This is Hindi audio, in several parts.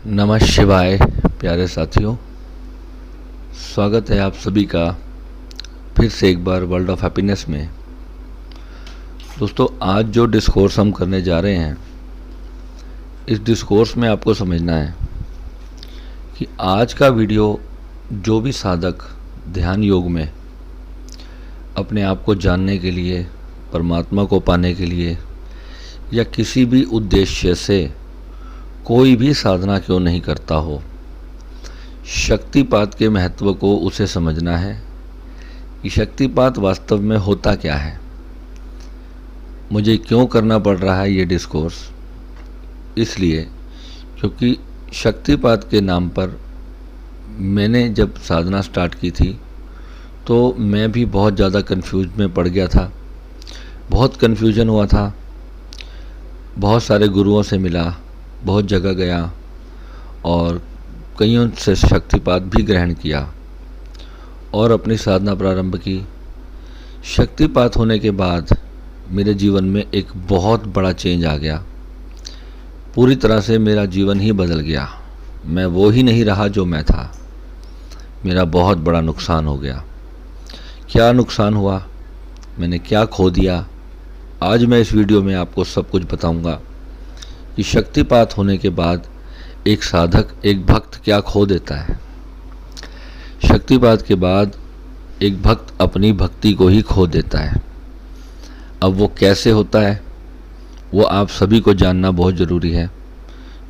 नमः शिवाय प्यारे साथियों, स्वागत है आप सभी का फिर से एक बार वर्ल्ड ऑफ हैप्पीनेस में। दोस्तों, आज जो डिस्कोर्स हम करने जा रहे हैं, इस डिस्कोर्स में आपको समझना है कि आज का वीडियो जो भी साधक ध्यान योग में अपने आप को जानने के लिए, परमात्मा को पाने के लिए या किसी भी उद्देश्य से कोई भी साधना क्यों नहीं करता हो, शक्तिपात के महत्व को उसे समझना है कि शक्तिपात वास्तव में होता क्या है, मुझे क्यों करना पड़ रहा है ये डिस्कोर्स। इसलिए क्योंकि शक्तिपात के नाम पर मैंने जब साधना स्टार्ट की थी तो मैं भी बहुत ज़्यादा कन्फ्यूज में पड़ गया था, बहुत कन्फ्यूजन हुआ था। बहुत सारे गुरुओं से मिला, बहुत जगह गया और कईयों से शक्तिपात भी ग्रहण किया और अपनी साधना प्रारंभ की। शक्तिपात होने के बाद मेरे जीवन में एक बहुत बड़ा चेंज आ गया, पूरी तरह से मेरा जीवन ही बदल गया। मैं वो ही नहीं रहा जो मैं था। मेरा बहुत बड़ा नुकसान हो गया। क्या नुकसान हुआ, मैंने क्या खो दिया, आज मैं इस वीडियो में आपको सब कुछ बताऊंगा कि शक्तिपात होने के बाद एक साधक, एक भक्त क्या खो देता है। शक्तिपात के बाद एक भक्त अपनी भक्ति को ही खो देता है। अब वो कैसे होता है, वो आप सभी को जानना बहुत ज़रूरी है।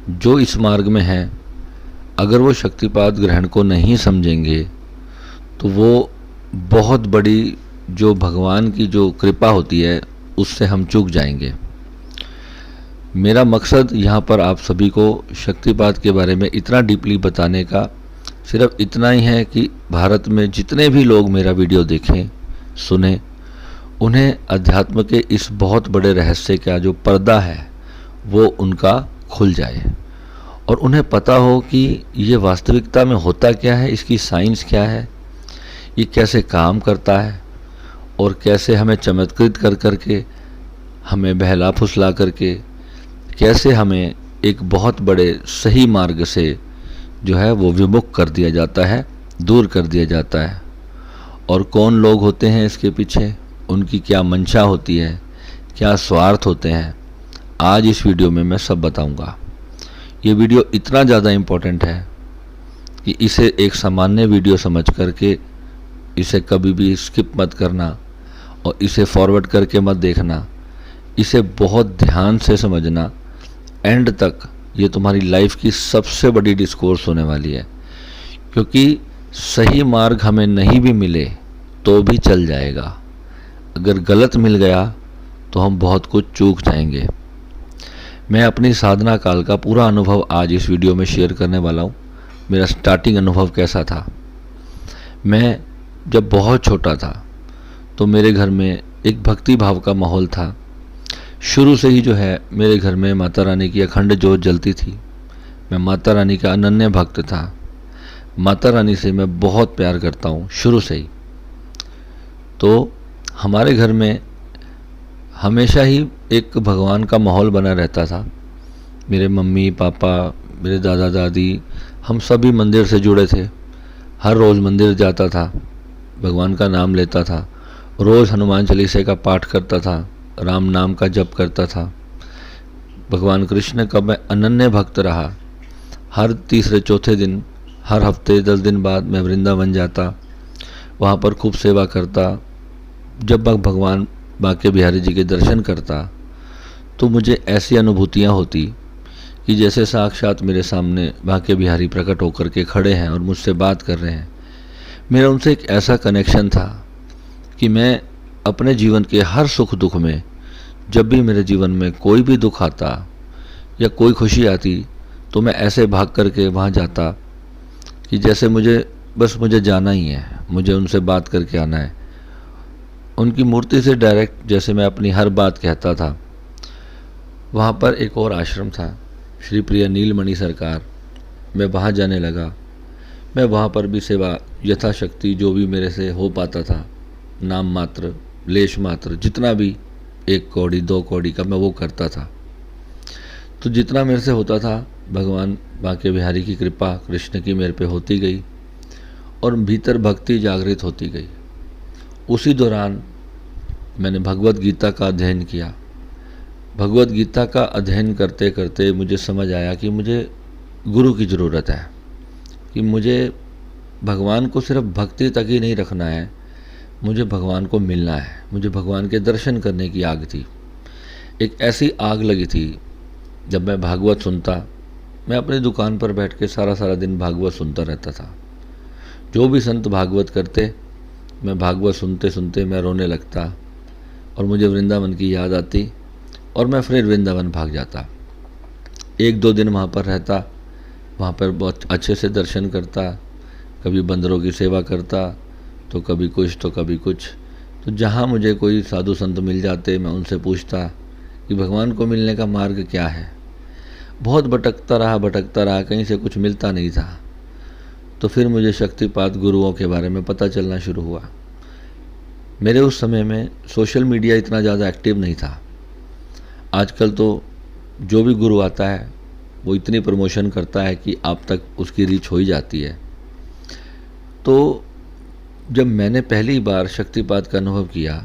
जो इस मार्ग में है, अगर वो शक्तिपात ग्रहण को नहीं समझेंगे तो वो बहुत बड़ी जो भगवान की जो कृपा होती है उससे हम चूक जाएंगे। मेरा मकसद यहाँ पर आप सभी को शक्तिपात के बारे में इतना डीपली बताने का सिर्फ इतना ही है कि भारत में जितने भी लोग मेरा वीडियो देखें, सुने, उन्हें अध्यात्म के इस बहुत बड़े रहस्य का जो पर्दा है वो उनका खुल जाए और उन्हें पता हो कि ये वास्तविकता में होता क्या है, इसकी साइंस क्या है, ये कैसे काम करता है और कैसे हमें चमत्कृत कर करके, हमें बहला फुसला करके, कैसे हमें एक बहुत बड़े सही मार्ग से जो है वो विमुख कर दिया जाता है, दूर कर दिया जाता है। और कौन लोग होते हैं इसके पीछे, उनकी क्या मंशा होती है, क्या स्वार्थ होते हैं, आज इस वीडियो में मैं सब बताऊंगा। ये वीडियो इतना ज़्यादा इम्पोर्टेंट है कि इसे एक सामान्य वीडियो समझ करके इसे कभी भी स्किप मत करना और इसे फॉरवर्ड करके मत देखना। इसे बहुत ध्यान से समझना, एंड तक ये तुम्हारी लाइफ की सबसे बड़ी डिस्कोर्स होने वाली है। क्योंकि सही मार्ग हमें नहीं भी मिले तो भी चल जाएगा, अगर गलत मिल गया तो हम बहुत कुछ चूक जाएंगे। मैं अपनी साधना काल का पूरा अनुभव आज इस वीडियो में शेयर करने वाला हूँ। मेरा स्टार्टिंग अनुभव कैसा था। मैं जब बहुत छोटा था तो मेरे घर में एक भक्ति भाव का माहौल था। शुरू से ही जो है मेरे घर में माता रानी की अखंड ज्योत जलती थी। मैं माता रानी का अनन्य भक्त था। माता रानी से मैं बहुत प्यार करता हूँ शुरू से ही। तो हमारे घर में हमेशा ही एक भगवान का माहौल बना रहता था। मेरे मम्मी पापा, मेरे दादा दादी, हम सभी मंदिर से जुड़े थे। हर रोज़ मंदिर जाता था, भगवान का नाम लेता था, रोज़ हनुमान चालीसा का पाठ करता था, राम नाम का जप करता था। भगवान कृष्ण का मैं अनन्य भक्त रहा। हर तीसरे चौथे दिन, हर हफ्ते 10 दिन बाद मैं वृंदावन जाता, वहाँ पर खूब सेवा करता। जब मैं भगवान बांके बिहारी जी के दर्शन करता तो मुझे ऐसी अनुभूतियाँ होती कि जैसे साक्षात मेरे सामने बांके बिहारी प्रकट होकर के खड़े हैं और मुझसे बात कर रहे हैं। मेरा उनसे एक ऐसा कनेक्शन था कि मैं अपने जीवन के हर सुख दुख में, जब भी मेरे जीवन में कोई भी दुख आता या कोई खुशी आती तो मैं ऐसे भाग करके वहाँ जाता कि जैसे मुझे जाना ही है, मुझे उनसे बात करके आना है। उनकी मूर्ति से डायरेक्ट जैसे मैं अपनी हर बात कहता था। वहाँ पर एक और आश्रम था, श्री प्रिया नीलमणि सरकार। मैं वहाँ जाने लगा। मैं वहाँ पर भी सेवा यथाशक्ति जो भी मेरे से हो पाता था, नाम मात्र, लेश मात्र, जितना भी 1 कौड़ी 2 कौड़ी का मैं वो करता था। तो जितना मेरे से होता था भगवान बांके बिहारी की कृपा, कृष्ण की मेरे पे होती गई और भीतर भक्ति जागृत होती गई। उसी दौरान मैंने भगवत गीता का अध्ययन किया। भगवत गीता का अध्ययन करते करते मुझे समझ आया कि मुझे गुरु की ज़रूरत है, कि मुझे भगवान को सिर्फ भक्ति तक ही नहीं रखना है, मुझे भगवान को मिलना है, मुझे भगवान के दर्शन करने की आग थी। एक ऐसी आग लगी थी, जब मैं भागवत सुनता, मैं अपनी दुकान पर बैठ के सारा सारा दिन भागवत सुनता रहता था। जो भी संत भागवत करते, मैं भागवत सुनते सुनते मैं रोने लगता और मुझे वृंदावन की याद आती और मैं फिर वृंदावन भाग जाता। 1-2 दिन वहाँ पर रहता, वहाँ पर बहुत अच्छे से दर्शन करता, कभी बंदरों की सेवा करता, तो कभी कुछ तो कभी कुछ। तो जहाँ मुझे कोई साधु संत मिल जाते, मैं उनसे पूछता कि भगवान को मिलने का मार्ग क्या है। बहुत भटकता रहा, कहीं से कुछ मिलता नहीं था। तो फिर मुझे शक्तिपात गुरुओं के बारे में पता चलना शुरू हुआ। मेरे उस समय में सोशल मीडिया इतना ज़्यादा एक्टिव नहीं था। आजकल तो जो भी गुरु आता है वो इतनी प्रमोशन करता है कि आप तक उसकी रीच हो ही जाती है। तो जब मैंने पहली बार शक्तिपात का अनुभव किया,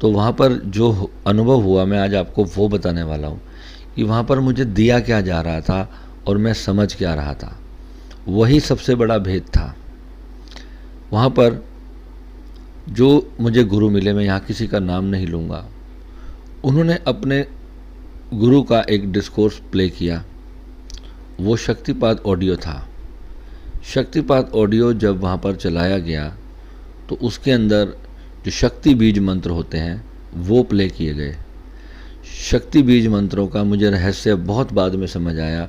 तो वहाँ पर जो अनुभव हुआ मैं आज आपको वो बताने वाला हूँ कि वहाँ पर मुझे दिया क्या जा रहा था और मैं समझ क्या रहा था। वही सबसे बड़ा भेद था। वहाँ पर जो मुझे गुरु मिले, मैं यहाँ किसी का नाम नहीं लूँगा, उन्होंने अपने गुरु का एक डिस्कोर्स प्ले किया। वो शक्तिपात ऑडियो था। शक्तिपात ऑडियो जब वहाँ पर चलाया गया तो उसके अंदर जो शक्ति बीज मंत्र होते हैं वो प्ले किए गए। शक्ति बीज मंत्रों का मुझे रहस्य बहुत बाद में समझ आया,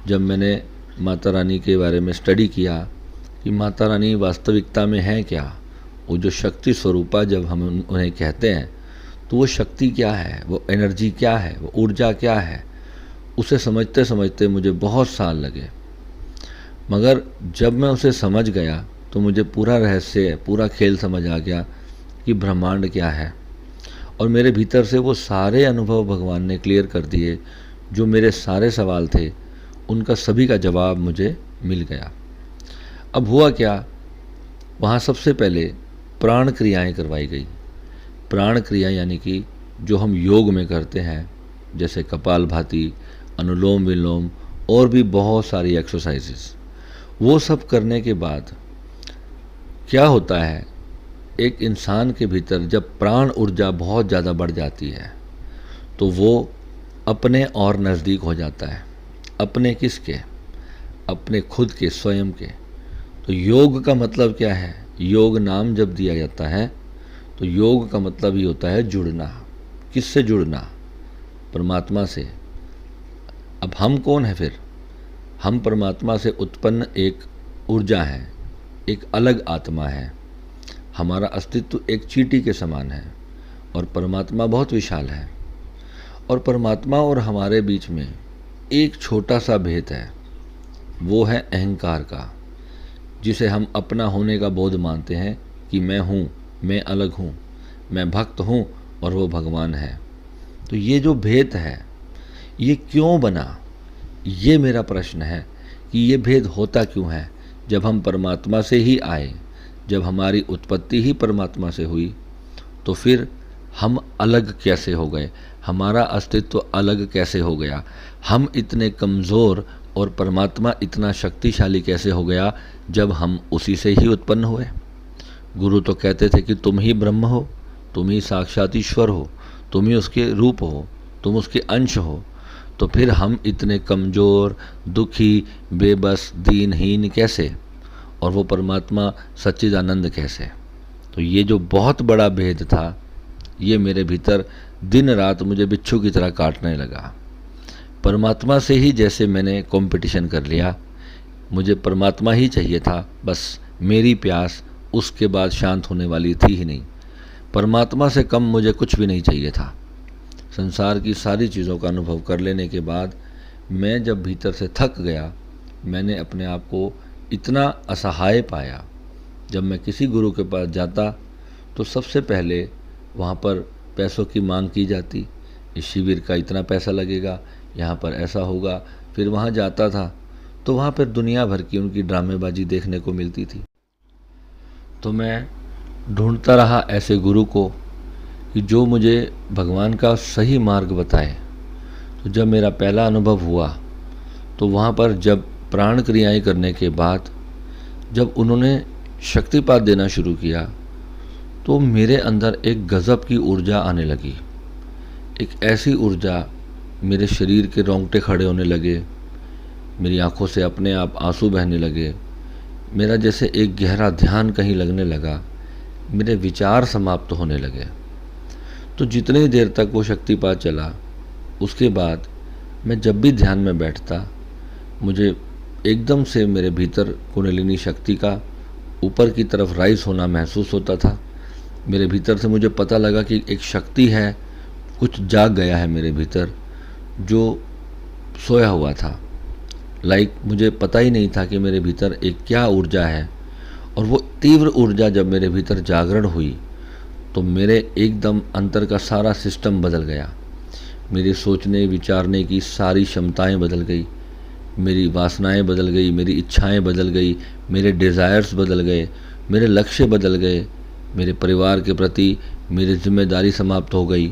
जब मैंने माता रानी के बारे में स्टडी किया कि माता रानी वास्तविकता में है क्या। वो जो शक्ति स्वरूपा जब हम उन्हें कहते हैं, तो वो शक्ति क्या है, वो एनर्जी क्या है, वो ऊर्जा क्या है, उसे समझते समझते मुझे बहुत साल लगे। मगर जब मैं उसे समझ गया तो मुझे पूरा रहस्य, पूरा खेल समझ आ गया कि ब्रह्मांड क्या है। और मेरे भीतर से वो सारे अनुभव भगवान ने क्लियर कर दिए। जो मेरे सारे सवाल थे उनका सभी का जवाब मुझे मिल गया। अब हुआ क्या, वहाँ सबसे पहले प्राण क्रियाएँ करवाई गई। प्राण क्रिया यानी कि जो हम योग में करते हैं, जैसे कपालभाति, अनुलोम विलोम और भी बहुत सारी एक्सरसाइजेस। वो सब करने के बाद क्या होता है, एक इंसान के भीतर जब प्राण ऊर्जा बहुत ज़्यादा बढ़ जाती है तो वो अपने और नज़दीक हो जाता है। अपने किसके? अपने खुद के, स्वयं के। तो योग का मतलब क्या है? योग नाम जब दिया जाता है तो योग का मतलब ही होता है जुड़ना। किससे जुड़ना? परमात्मा से। अब हम कौन है फिर? हम परमात्मा से उत्पन्न एक ऊर्जा है, एक अलग आत्मा है। हमारा अस्तित्व एक चींटी के समान है और परमात्मा बहुत विशाल है। और परमात्मा और हमारे बीच में एक छोटा सा भेद है, वो है अहंकार का, जिसे हम अपना होने का बोध मानते हैं कि मैं हूँ, मैं अलग हूँ, मैं भक्त हूँ और वो भगवान है। तो ये जो भेद है ये क्यों बना, ये मेरा प्रश्न है कि ये भेद होता क्यों है। जब हम परमात्मा से ही आए, जब हमारी उत्पत्ति ही परमात्मा से हुई, तो फिर हम अलग कैसे हो गए, हमारा अस्तित्व अलग कैसे हो गया, हम इतने कमज़ोर और परमात्मा इतना शक्तिशाली कैसे हो गया जब हम उसी से ही उत्पन्न हुए। गुरु तो कहते थे कि तुम ही ब्रह्म हो, तुम ही साक्षात ईश्वर हो, तुम ही उसके रूप हो, तुम उसके अंश हो। तो फिर हम इतने कमज़ोर, दुखी, बेबस, दीनहीन कैसे, और वो परमात्मा सच्चिदानंद कैसे। तो ये जो बहुत बड़ा भेद था, ये मेरे भीतर दिन रात मुझे बिच्छू की तरह काटने लगा। परमात्मा से ही जैसे मैंने कंपटीशन कर लिया, मुझे परमात्मा ही चाहिए था, बस मेरी प्यास उसके बाद शांत होने वाली थी ही नहीं। परमात्मा से कम मुझे कुछ भी नहीं चाहिए था। संसार की सारी चीज़ों का अनुभव कर लेने के बाद मैं जब भीतर से थक गया, मैंने अपने आप को इतना असहाय पाया। जब मैं किसी गुरु के पास जाता तो सबसे पहले वहाँ पर पैसों की मांग की जाती, इस शिविर का इतना पैसा लगेगा, यहाँ पर ऐसा होगा। फिर वहाँ जाता था तो वहाँ पर दुनिया भर की उनकी ड्रामेबाजी देखने को मिलती थी। तो मैं ढूंढता रहा ऐसे गुरु को कि जो मुझे भगवान का सही मार्ग बताए। तो जब मेरा पहला अनुभव हुआ तो वहाँ पर जब प्राण क्रियाएं करने के बाद जब उन्होंने शक्तिपात देना शुरू किया तो मेरे अंदर एक गज़ब की ऊर्जा आने लगी। एक ऐसी ऊर्जा, मेरे शरीर के रोंगटे खड़े होने लगे, मेरी आंखों से अपने आप आंसू बहने लगे, मेरा जैसे एक गहरा ध्यान कहीं लगने लगा, मेरे विचार समाप्त होने लगे। तो जितनी देर तक वो शक्तिपात चला, उसके बाद मैं जब भी ध्यान में बैठता, मुझे एकदम से मेरे भीतर कुंडलिनी शक्ति का ऊपर की तरफ राइज होना महसूस होता था। मेरे भीतर से मुझे पता लगा कि एक शक्ति है, कुछ जाग गया है मेरे भीतर जो सोया हुआ था। मुझे पता ही नहीं था कि मेरे भीतर एक क्या ऊर्जा है। और वो तीव्र ऊर्जा जब मेरे भीतर जागरण हुई तो मेरे एकदम अंतर का सारा सिस्टम बदल गया। मेरी सोचने विचारने की सारी क्षमताएं बदल गई, मेरी वासनाएं बदल गई, मेरी इच्छाएं बदल गई, मेरे डिज़ायर्स बदल गए, मेरे लक्ष्य बदल गए, मेरे परिवार के प्रति मेरी जिम्मेदारी समाप्त हो गई।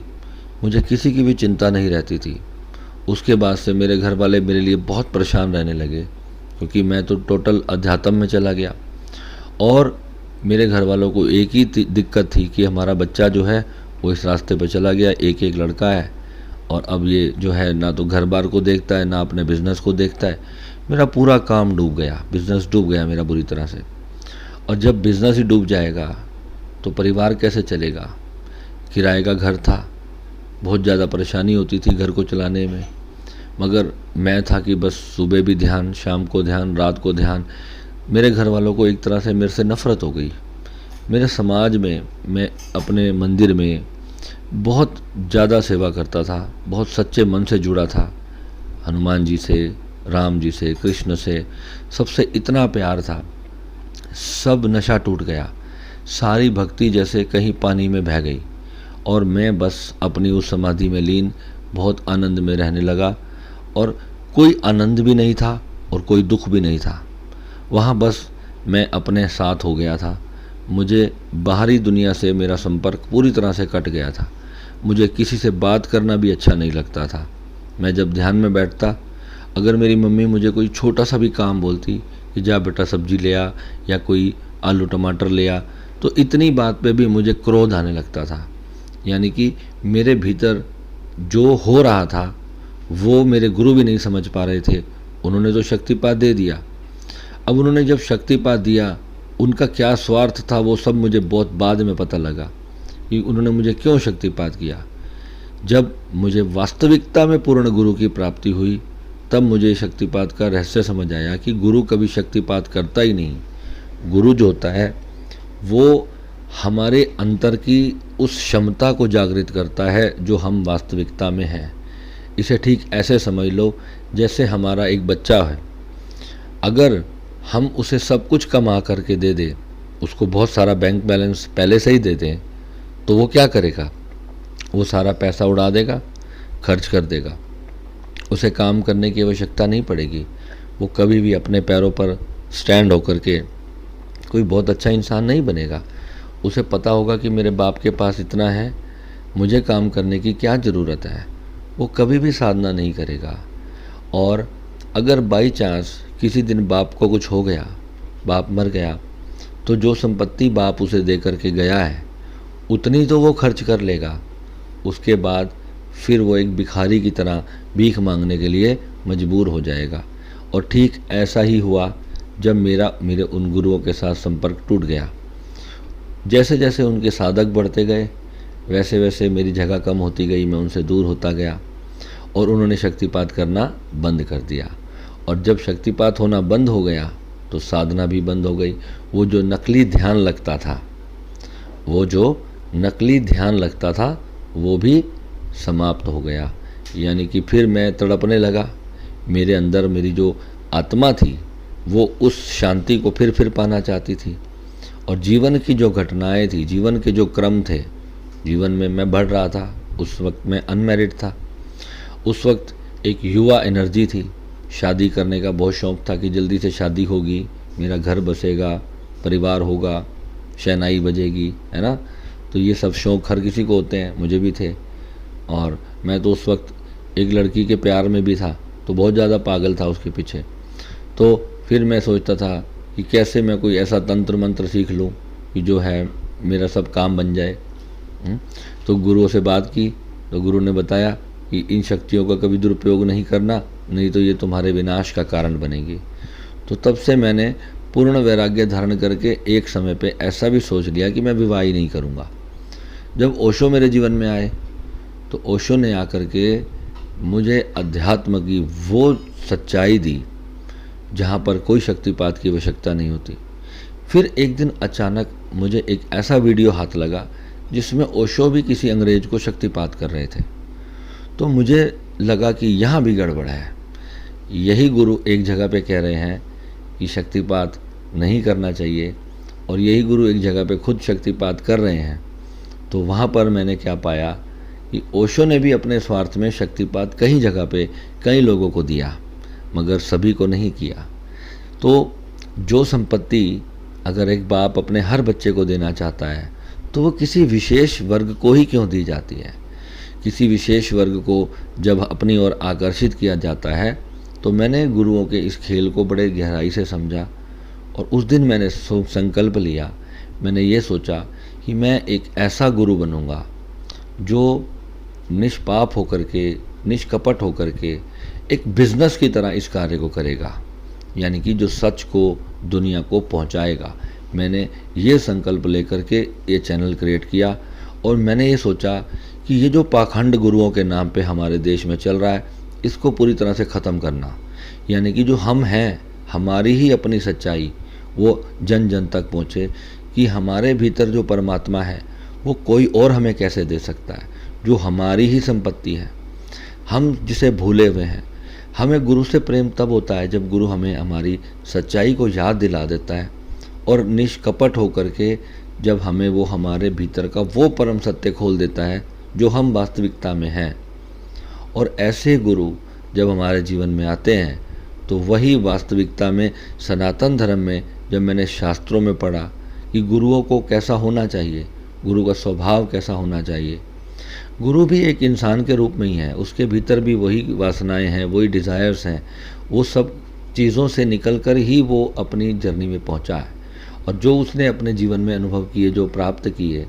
मुझे किसी की भी चिंता नहीं रहती थी। उसके बाद से मेरे घर वाले मेरे लिए बहुत परेशान रहने लगे क्योंकि मैं तो टोटल अध्यात्म में चला गया। और मेरे घर वालों को एक ही दिक्कत थी कि हमारा बच्चा जो है वो इस रास्ते पर चला गया, एक एक लड़का है और अब ये जो है ना तो घर बार को देखता है ना अपने बिज़नेस को देखता है। मेरा पूरा काम डूब गया, बिज़नेस डूब गया मेरा बुरी तरह से। और जब बिज़नेस ही डूब जाएगा तो परिवार कैसे चलेगा। किराए का घर था, बहुत ज़्यादा परेशानी होती थी घर को चलाने में। मगर मैं था कि बस सुबह भी ध्यान, शाम को ध्यान, रात को ध्यान। मेरे घर वालों को एक तरह से मेरे से नफ़रत हो गई। मेरे समाज में, मैं अपने मंदिर में बहुत ज़्यादा सेवा करता था, बहुत सच्चे मन से जुड़ा था। हनुमान जी से, राम जी से, कृष्ण से, सबसे इतना प्यार था। सब नशा टूट गया, सारी भक्ति जैसे कहीं पानी में बह गई और मैं बस अपनी उस समाधि में लीन बहुत आनंद में रहने लगा। और कोई आनंद भी नहीं था और कोई दुख भी नहीं था। वहाँ बस मैं अपने साथ हो गया था। मुझे बाहरी दुनिया से मेरा संपर्क पूरी तरह से कट गया था। मुझे किसी से बात करना भी अच्छा नहीं लगता था। मैं जब ध्यान में बैठता, अगर मेरी मम्मी मुझे कोई छोटा सा भी काम बोलती कि जा बेटा सब्जी ले आ या कोई आलू टमाटर ले आ, तो इतनी बात पे भी मुझे क्रोध आने लगता था। यानी कि मेरे भीतर जो हो रहा था वो मेरे गुरु भी नहीं समझ पा रहे थे। उन्होंने तो शक्तिपात दे दिया। अब उन्होंने जब शक्तिपात दिया, उनका क्या स्वार्थ था वो सब मुझे बहुत बाद में पता लगा कि उन्होंने मुझे क्यों शक्तिपात किया। जब मुझे वास्तविकता में पूर्ण गुरु की प्राप्ति हुई तब मुझे शक्तिपात का रहस्य समझ आया कि गुरु कभी शक्तिपात करता ही नहीं। गुरु जो होता है वो हमारे अंतर की उस क्षमता को जागृत करता है जो हम वास्तविकता में हैं। इसे ठीक ऐसे समझ लो जैसे हमारा एक बच्चा है, अगर हम उसे सब कुछ कमा करके दे दें, उसको बहुत सारा बैंक बैलेंस पहले से ही दे दें, तो वो क्या करेगा? वो सारा पैसा उड़ा देगा, खर्च कर देगा। उसे काम करने की आवश्यकता नहीं पड़ेगी। वो कभी भी अपने पैरों पर स्टैंड होकर के कोई बहुत अच्छा इंसान नहीं बनेगा। उसे पता होगा कि मेरे बाप के पास इतना है, मुझे काम करने की क्या ज़रूरत है। वो कभी भी साधना नहीं करेगा। और अगर बाई चांस किसी दिन बाप को कुछ हो गया, बाप मर गया, तो जो संपत्ति बाप उसे दे करके गया है उतनी तो वो खर्च कर लेगा। उसके बाद फिर वो एक भिखारी की तरह भीख मांगने के लिए मजबूर हो जाएगा। और ठीक ऐसा ही हुआ जब मेरे उन गुरुओं के साथ संपर्क टूट गया। जैसे जैसे उनके साधक बढ़ते गए वैसे वैसे मेरी जगह कम होती गई, मैं उनसे दूर होता गया और उन्होंने शक्तिपात करना बंद कर दिया। और जब शक्तिपात होना बंद हो गया तो साधना भी बंद हो गई। वो जो नकली ध्यान लगता था वो भी समाप्त हो गया। यानी कि फिर मैं तड़पने लगा। मेरे अंदर मेरी जो आत्मा थी वो उस शांति को फिर पाना चाहती थी। और जीवन की जो घटनाएं थी, जीवन के जो क्रम थे, जीवन में मैं बढ़ रहा था। उस वक्त मैं अनमैरिड था। उस वक्त एक युवा एनर्जी थी शादी करने का बहुत शौक़ था कि जल्दी से शादी होगी, मेरा घर बसेगा, परिवार होगा, शहनाई बजेगी, है ना। तो ये सब शौक़ हर किसी को होते हैं, मुझे भी थे। और मैं तो उस वक्त एक लड़की के प्यार में भी था, तो बहुत ज़्यादा पागल था उसके पीछे। तो फिर मैं सोचता था कि कैसे मैं कोई ऐसा तंत्र मंत्र सीख लूँ कि जो है मेरा सब काम बन जाए। तो गुरुओं से बात की तो गुरु ने बताया कि इन शक्तियों का कभी दुरुपयोग नहीं करना, नहीं तो ये तुम्हारे विनाश का कारण बनेगी। तो तब से मैंने पूर्ण वैराग्य धारण करके एक समय पे ऐसा भी सोच लिया कि मैं विवाह ही नहीं करूँगा। जब ओशो मेरे जीवन में आए तो ओशो ने आकर के मुझे अध्यात्म की वो सच्चाई दी जहाँ पर कोई शक्तिपात की आवश्यकता नहीं होती। फिर एक दिन अचानक मुझे एक ऐसा वीडियो हाथ लगा जिसमें ओशो भी किसी अंग्रेज को शक्तिपात कर रहे थे। तो मुझे लगा कि यहाँ भी गड़बड़ है। यही गुरु एक जगह पे कह रहे हैं कि शक्तिपात नहीं करना चाहिए और यही गुरु एक जगह पे खुद शक्तिपात कर रहे हैं। तो वहाँ पर मैंने क्या पाया कि ओशो ने भी अपने स्वार्थ में शक्तिपात कई जगह पे कई लोगों को दिया, मगर सभी को नहीं किया। तो जो संपत्ति अगर एक बाप अपने हर बच्चे को देना चाहता है तो वो किसी विशेष वर्ग को ही क्यों दी जाती है। किसी विशेष वर्ग को जब अपनी ओर आकर्षित किया जाता है तो मैंने गुरुओं के इस खेल को बड़े गहराई से समझा और उस दिन मैंने संकल्प लिया। मैंने ये सोचा कि मैं एक ऐसा गुरु बनूंगा जो निष्पाप होकर के, निष्कपट होकर के एक बिजनेस की तरह इस कार्य को करेगा, यानी कि जो सच को दुनिया को पहुंचाएगा। मैंने ये संकल्प लेकर के ये चैनल क्रिएट किया और मैंने ये सोचा कि ये जो पाखंड गुरुओं के नाम पे हमारे देश में चल रहा है इसको पूरी तरह से ख़त्म करना, यानी कि जो हम हैं, हमारी ही अपनी सच्चाई वो जन जन तक पहुँचे कि हमारे भीतर जो परमात्मा है वो कोई और हमें कैसे दे सकता है, जो हमारी ही संपत्ति है, हम जिसे भूले हुए हैं। हमें गुरु से प्रेम तब होता है जब गुरु हमें हमारी सच्चाई को याद दिला देता है और निष्कपट होकर के जब हमें वो हमारे भीतर का वो परम सत्य खोल देता है जो हम वास्तविकता में हैं। और ऐसे गुरु जब हमारे जीवन में आते हैं तो वही वास्तविकता में सनातन धर्म में जब मैंने शास्त्रों में पढ़ा कि गुरुओं को कैसा होना चाहिए, गुरु का स्वभाव कैसा होना चाहिए। गुरु भी एक इंसान के रूप में ही है, उसके भीतर भी वही वासनाएं हैं, वही डिज़ायर्स हैं। वो सब चीज़ों से निकलकर ही वो अपनी जर्नी में पहुंचा है और जो उसने अपने जीवन में अनुभव किए, जो प्राप्त किए,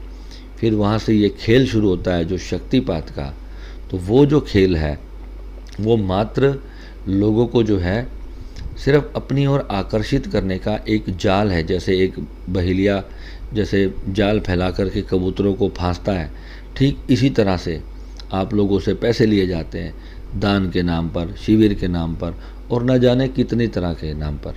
फिर वहाँ से ये खेल शुरू होता है जो शक्तिपात का। तो वो जो खेल है वो मात्र लोगों को जो है सिर्फ अपनी ओर आकर्षित करने का एक जाल है। जैसे एक बहेलिया जैसे जाल फैला करके कबूतरों को फांसता है, ठीक इसी तरह से आप लोगों से पैसे लिए जाते हैं, दान के नाम पर, शिविर के नाम पर और न जाने कितनी तरह के नाम पर।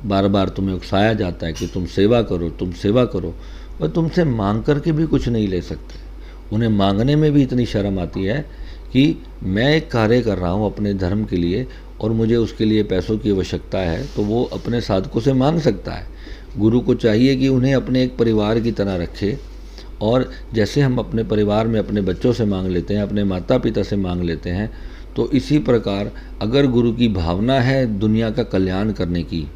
बार बार तुम्हें उकसाया जाता है कि तुम सेवा करो, तुम सेवा करो, और तुमसे मांग करके भी कुछ नहीं ले सकते। उन्हें मांगने में भी इतनी शर्म आती है कि मैं एक कार्य कर रहा हूँ अपने धर्म के लिए और मुझे उसके लिए पैसों की आवश्यकता है, तो वो अपने साधकों से मांग सकता है। गुरु को चाहिए कि उन्हें अपने एक परिवार की तरह रखे, और जैसे हम अपने परिवार में अपने बच्चों से मांग लेते हैं, अपने माता पिता से मांग लेते हैं, तो इसी प्रकार अगर गुरु की भावना है दुनिया का कल्याण करने की,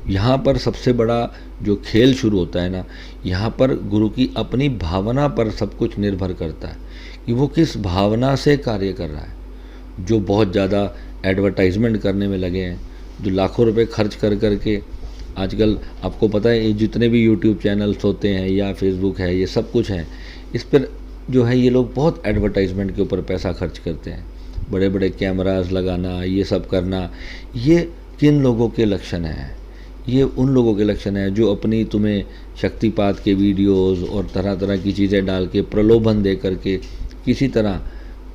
यहाँ पर सबसे बड़ा जो खेल शुरू होता है ना, यहाँ पर गुरु की अपनी भावना पर सब कुछ निर्भर करता है कि वो किस भावना से कार्य कर रहा है। जो बहुत ज़्यादा एडवर्टाइजमेंट करने में लगे हैं, जो लाखों रुपए खर्च कर करके आजकल आपको पता है ये जितने भी यूट्यूब चैनल्स होते हैं या फेसबुक है, ये सब कुछ है, इस पर जो है ये लोग बहुत एडवर्टाइजमेंट के ऊपर पैसा खर्च करते हैं। बड़े बड़े कैमरास लगाना, ये सब करना, ये किन लोगों के लक्षण हैं? ये उन लोगों के लक्षण हैं जो अपनी तुम्हें शक्तिपात के वीडियोस और तरह तरह की चीज़ें डाल के प्रलोभन दे करके किसी तरह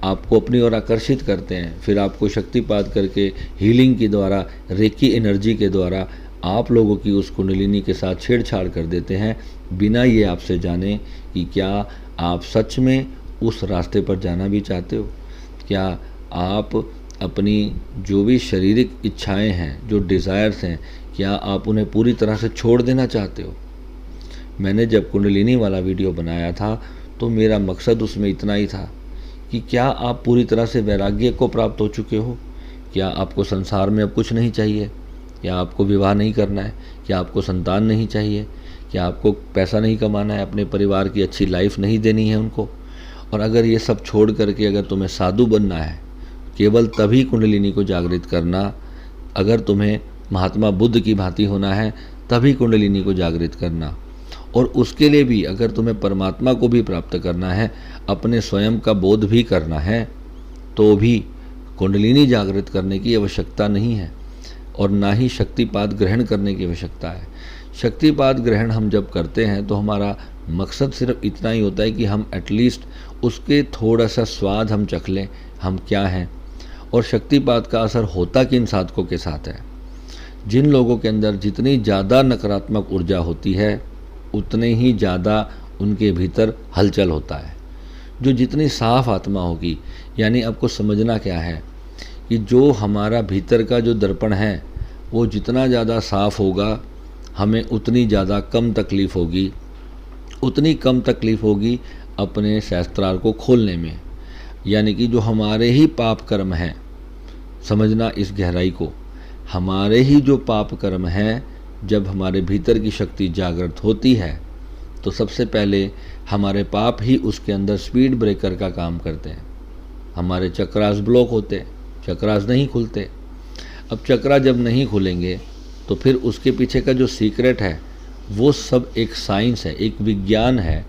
आपको अपनी ओर आकर्षित करते हैं। फिर आपको शक्तिपात करके हीलिंग के द्वारा, रेकी एनर्जी के द्वारा आप लोगों की उस कुंडलिनी के साथ छेड़छाड़ कर देते हैं, बिना ये आपसे जाने कि क्या आप सच में उस रास्ते पर जाना भी चाहते हो। क्या आप अपनी जो भी शारीरिक इच्छाएं हैं, जो डिज़ायर्स हैं, क्या आप उन्हें पूरी तरह से छोड़ देना चाहते हो। मैंने जब कुंडलिनी वाला वीडियो बनाया था तो मेरा मकसद उसमें इतना ही था कि क्या आप पूरी तरह से वैराग्य को प्राप्त हो चुके हो, क्या आपको संसार में अब कुछ नहीं चाहिए? क्या आपको विवाह नहीं करना है? क्या आपको संतान नहीं चाहिए? क्या आपको पैसा नहीं कमाना है? अपने परिवार की अच्छी लाइफ नहीं देनी है उनको? और अगर ये सब छोड़ करके अगर तुम्हें साधु बनना है, केवल तभी कुंडलिनी को जागृत करना। अगर तुम्हें महात्मा बुद्ध की भांति होना है, तभी कुंडलिनी को जागृत करना। और उसके लिए भी अगर तुम्हें परमात्मा को भी प्राप्त करना है, अपने स्वयं का बोध भी करना है, तो भी कुंडलिनी जागृत करने की आवश्यकता नहीं है और ना ही शक्तिपात ग्रहण करने की आवश्यकता है। शक्तिपात ग्रहण हम जब करते हैं तो हमारा मकसद सिर्फ इतना ही होता है कि हम एटलीस्ट उसके थोड़ा सा स्वाद हम चख लें, हम क्या हैं। और शक्तिपात का असर होता किन साधकों के साथ है? जिन लोगों के अंदर जितनी ज़्यादा नकारात्मक ऊर्जा होती है, उतने ही ज़्यादा उनके भीतर हलचल होता है। जो जितनी साफ आत्मा होगी, यानी आपको समझना क्या है कि जो हमारा भीतर का जो दर्पण है वो जितना ज़्यादा साफ होगा, हमें उतनी ज़्यादा कम तकलीफ़ होगी, उतनी कम तकलीफ़ होगी अपने शास्त्रार्थ को खोलने में। यानी कि जो हमारे ही पाप कर्म हैं, समझना इस गहराई को, हमारे ही जो पाप कर्म हैं, जब हमारे भीतर की शक्ति जागृत होती है तो सबसे पहले हमारे पाप ही उसके अंदर स्पीड ब्रेकर का काम करते हैं। हमारे चक्रास ब्लॉक होते, चक्रास नहीं खुलते। अब चक्रा जब नहीं खुलेंगे तो फिर उसके पीछे का जो सीक्रेट है वो सब एक साइंस है, एक विज्ञान है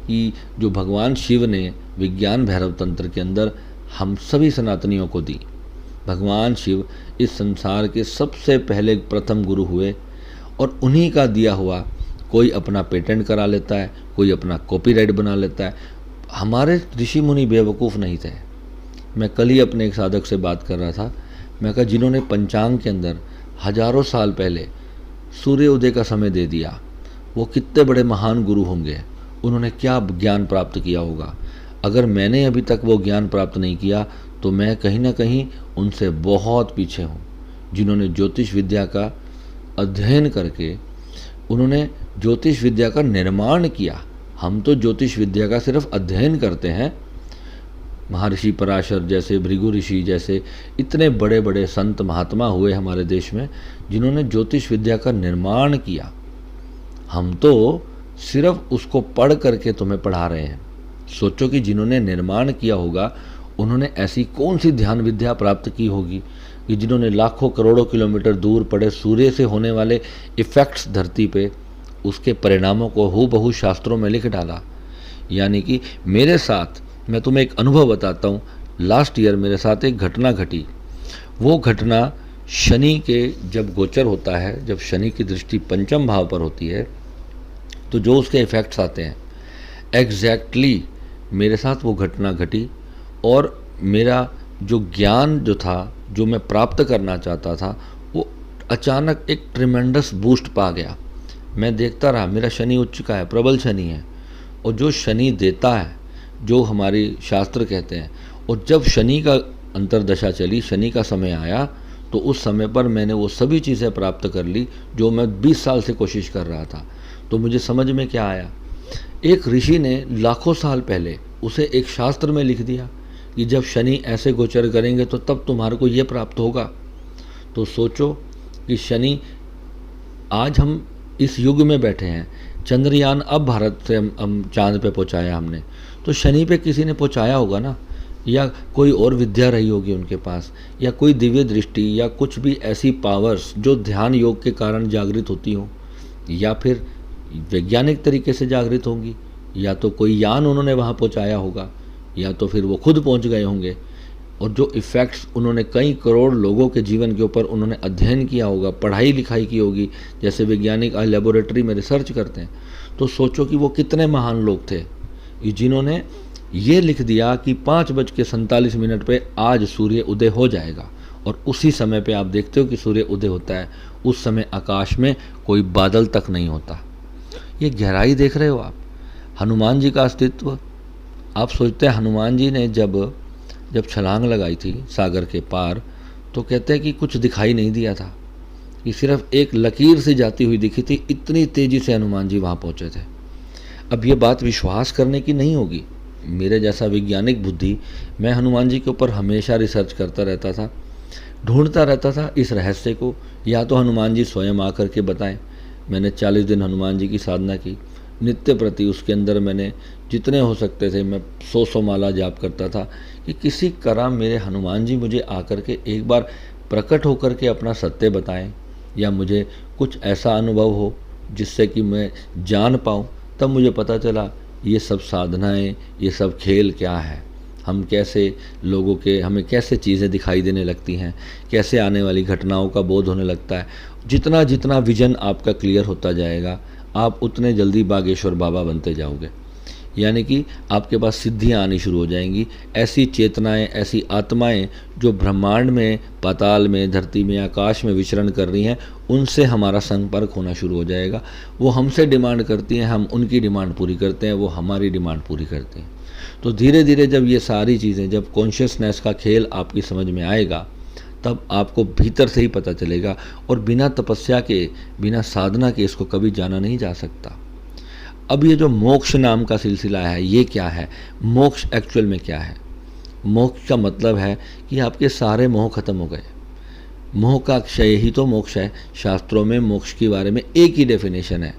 कि जो भगवान शिव ने विज्ञान भैरव तंत्र के अंदर हम सभी सनातनियों को दी। भगवान शिव इस संसार के सबसे पहले प्रथम गुरु हुए और उन्हीं का दिया हुआ कोई अपना पेटेंट करा लेता है, कोई अपना कॉपीराइट बना लेता है। हमारे ऋषि मुनि बेवकूफ़ नहीं थे। मैं कल ही अपने एक साधक से बात कर रहा था, मैं कहा जिन्होंने पंचांग के अंदर हजारों साल पहले सूर्य उदय का समय दे दिया, वो कितने बड़े महान गुरु होंगे, उन्होंने क्या ज्ञान प्राप्त किया होगा। अगर मैंने अभी तक वो ज्ञान प्राप्त नहीं किया तो मैं कहीं ना कहीं उनसे बहुत पीछे हूँ। जिन्होंने ज्योतिष विद्या का अध्ययन करके उन्होंने ज्योतिष विद्या का निर्माण किया। हम तो ज्योतिष विद्या का सिर्फ अध्ययन करते हैं। महर्षि पराशर जैसे, भृगु ऋषि जैसे इतने बड़े बड़े संत महात्मा हुए हमारे देश में जिन्होंने ज्योतिष विद्या का निर्माण किया। हम तो सिर्फ उसको पढ़ करके तुम्हें पढ़ा रहे हैं। सोचो कि जिन्होंने निर्माण किया होगा उन्होंने ऐसी कौन सी ध्यान विद्या प्राप्त की होगी कि जिन्होंने लाखों करोड़ों किलोमीटर दूर पड़े सूर्य से होने वाले इफ़ेक्ट्स धरती पे, उसके परिणामों को हूबहू शास्त्रों में लिख डाला। यानी कि मेरे साथ, मैं तुम्हें एक अनुभव बताता हूँ। लास्ट ईयर मेरे साथ एक घटना घटी। वो घटना शनि के जब गोचर होता है, जब शनि की दृष्टि पंचम भाव पर होती है तो जो उसके इफ़ेक्ट्स आते हैं, एग्जैक्टली मेरे साथ वो घटना घटी। और मेरा जो ज्ञान जो था, जो मैं प्राप्त करना चाहता था, वो अचानक एक ट्रिमेंडस बूस्ट पा गया। मैं देखता रहा, मेरा शनि उच्च का है, प्रबल शनि है। और जो शनि देता है, जो हमारी शास्त्र कहते हैं, और जब शनि का अंतर्दशा चली, शनि का समय आया, तो उस समय पर मैंने वो सभी चीज़ें प्राप्त कर ली जो मैं 20 साल से कोशिश कर रहा था। तो मुझे समझ में क्या आया, एक ऋषि ने लाखों साल पहले उसे एक शास्त्र में लिख दिया कि जब शनि ऐसे गोचर करेंगे तो तब तुम्हारे को ये प्राप्त होगा। तो सोचो कि शनि, आज हम इस युग में बैठे हैं, चंद्रयान अब भारत से हम चांद पे पहुंचाया हमने, तो शनि पे किसी ने पहुंचाया होगा ना, या कोई और विद्या रही होगी उनके पास, या कोई दिव्य दृष्टि, या कुछ भी ऐसी पावर्स जो ध्यान योग के कारण जागृत होती हो, या फिर वैज्ञानिक तरीके से जागृत होंगी, या तो कोई यान उन्होंने वहाँ पहुँचाया होगा, या तो फिर वो खुद पहुँच गए होंगे। और जो इफ़ेक्ट्स उन्होंने कई करोड़ लोगों के जीवन के ऊपर उन्होंने अध्ययन किया होगा, पढ़ाई लिखाई की होगी, जैसे वैज्ञानिक आज लेबोरेटरी में रिसर्च करते हैं। तो सोचो कि वो कितने महान लोग थे जिन्होंने ये लिख दिया कि 5:47 पे आज सूर्य उदय हो जाएगा। और उसी समय पे आप देखते हो कि सूर्य उदय होता है, उस समय आकाश में कोई बादल तक नहीं होता। ये गहराई देख रहे हो आप। हनुमान जी का अस्तित्व, आप सोचते हैं हनुमान जी ने जब छलांग लगाई थी सागर के पार, तो कहते हैं कि कुछ दिखाई नहीं दिया था, कि सिर्फ एक लकीर से जाती हुई दिखी थी। इतनी तेज़ी से हनुमान जी वहाँ पहुँचे थे। अब ये बात विश्वास करने की नहीं होगी। मेरे जैसा वैज्ञानिक बुद्धि, मैं हनुमान जी के ऊपर हमेशा रिसर्च करता रहता था। ढूंढता रहता था इस रहस्य को, या तो हनुमान जी स्वयं आकर के बताएं। मैंने 40 दिन हनुमान जी की साधना की, नित्य प्रति उसके अंदर मैंने जितने हो सकते थे मैं 100 माला जाप करता था कि किसी तरह मेरे हनुमान जी मुझे आकर के एक बार प्रकट होकर के अपना सत्य बताएं, या मुझे कुछ ऐसा अनुभव हो जिससे कि मैं जान पाऊँ। तब मुझे पता चला ये सब साधनाएं, ये सब खेल क्या है, हम कैसे लोगों के, हमें कैसे चीज़ें दिखाई देने लगती हैं, कैसे आने वाली घटनाओं का बोध होने लगता है। जितना जितना विजन आपका क्लियर होता जाएगा, आप उतने जल्दी बागेश्वर बाबा बनते जाओगे। यानी कि आपके पास सिद्धियां आनी शुरू हो जाएंगी। ऐसी चेतनाएं, ऐसी आत्माएं जो ब्रह्मांड में, पाताल में, धरती में, आकाश में विचरण कर रही हैं, उनसे हमारा संपर्क होना शुरू हो जाएगा। वो हमसे डिमांड करती हैं, हम उनकी डिमांड पूरी करते हैं, वो हमारी डिमांड पूरी करते हैं। तो धीरे धीरे जब ये सारी चीज़ें, जब कॉन्शियसनेस का खेल आपकी समझ में आएगा, तब आपको भीतर से ही पता चलेगा। और बिना तपस्या के, बिना साधना के इसको कभी जाना नहीं जा सकता। अब ये जो मोक्ष नाम का सिलसिला है, ये क्या है? मोक्ष एक्चुअल में क्या है? मोक्ष का मतलब है कि आपके सारे मोह खत्म हो गए। मोह का क्षय ही तो मोक्ष है। शास्त्रों में मोक्ष के बारे में एक ही डेफिनेशन है,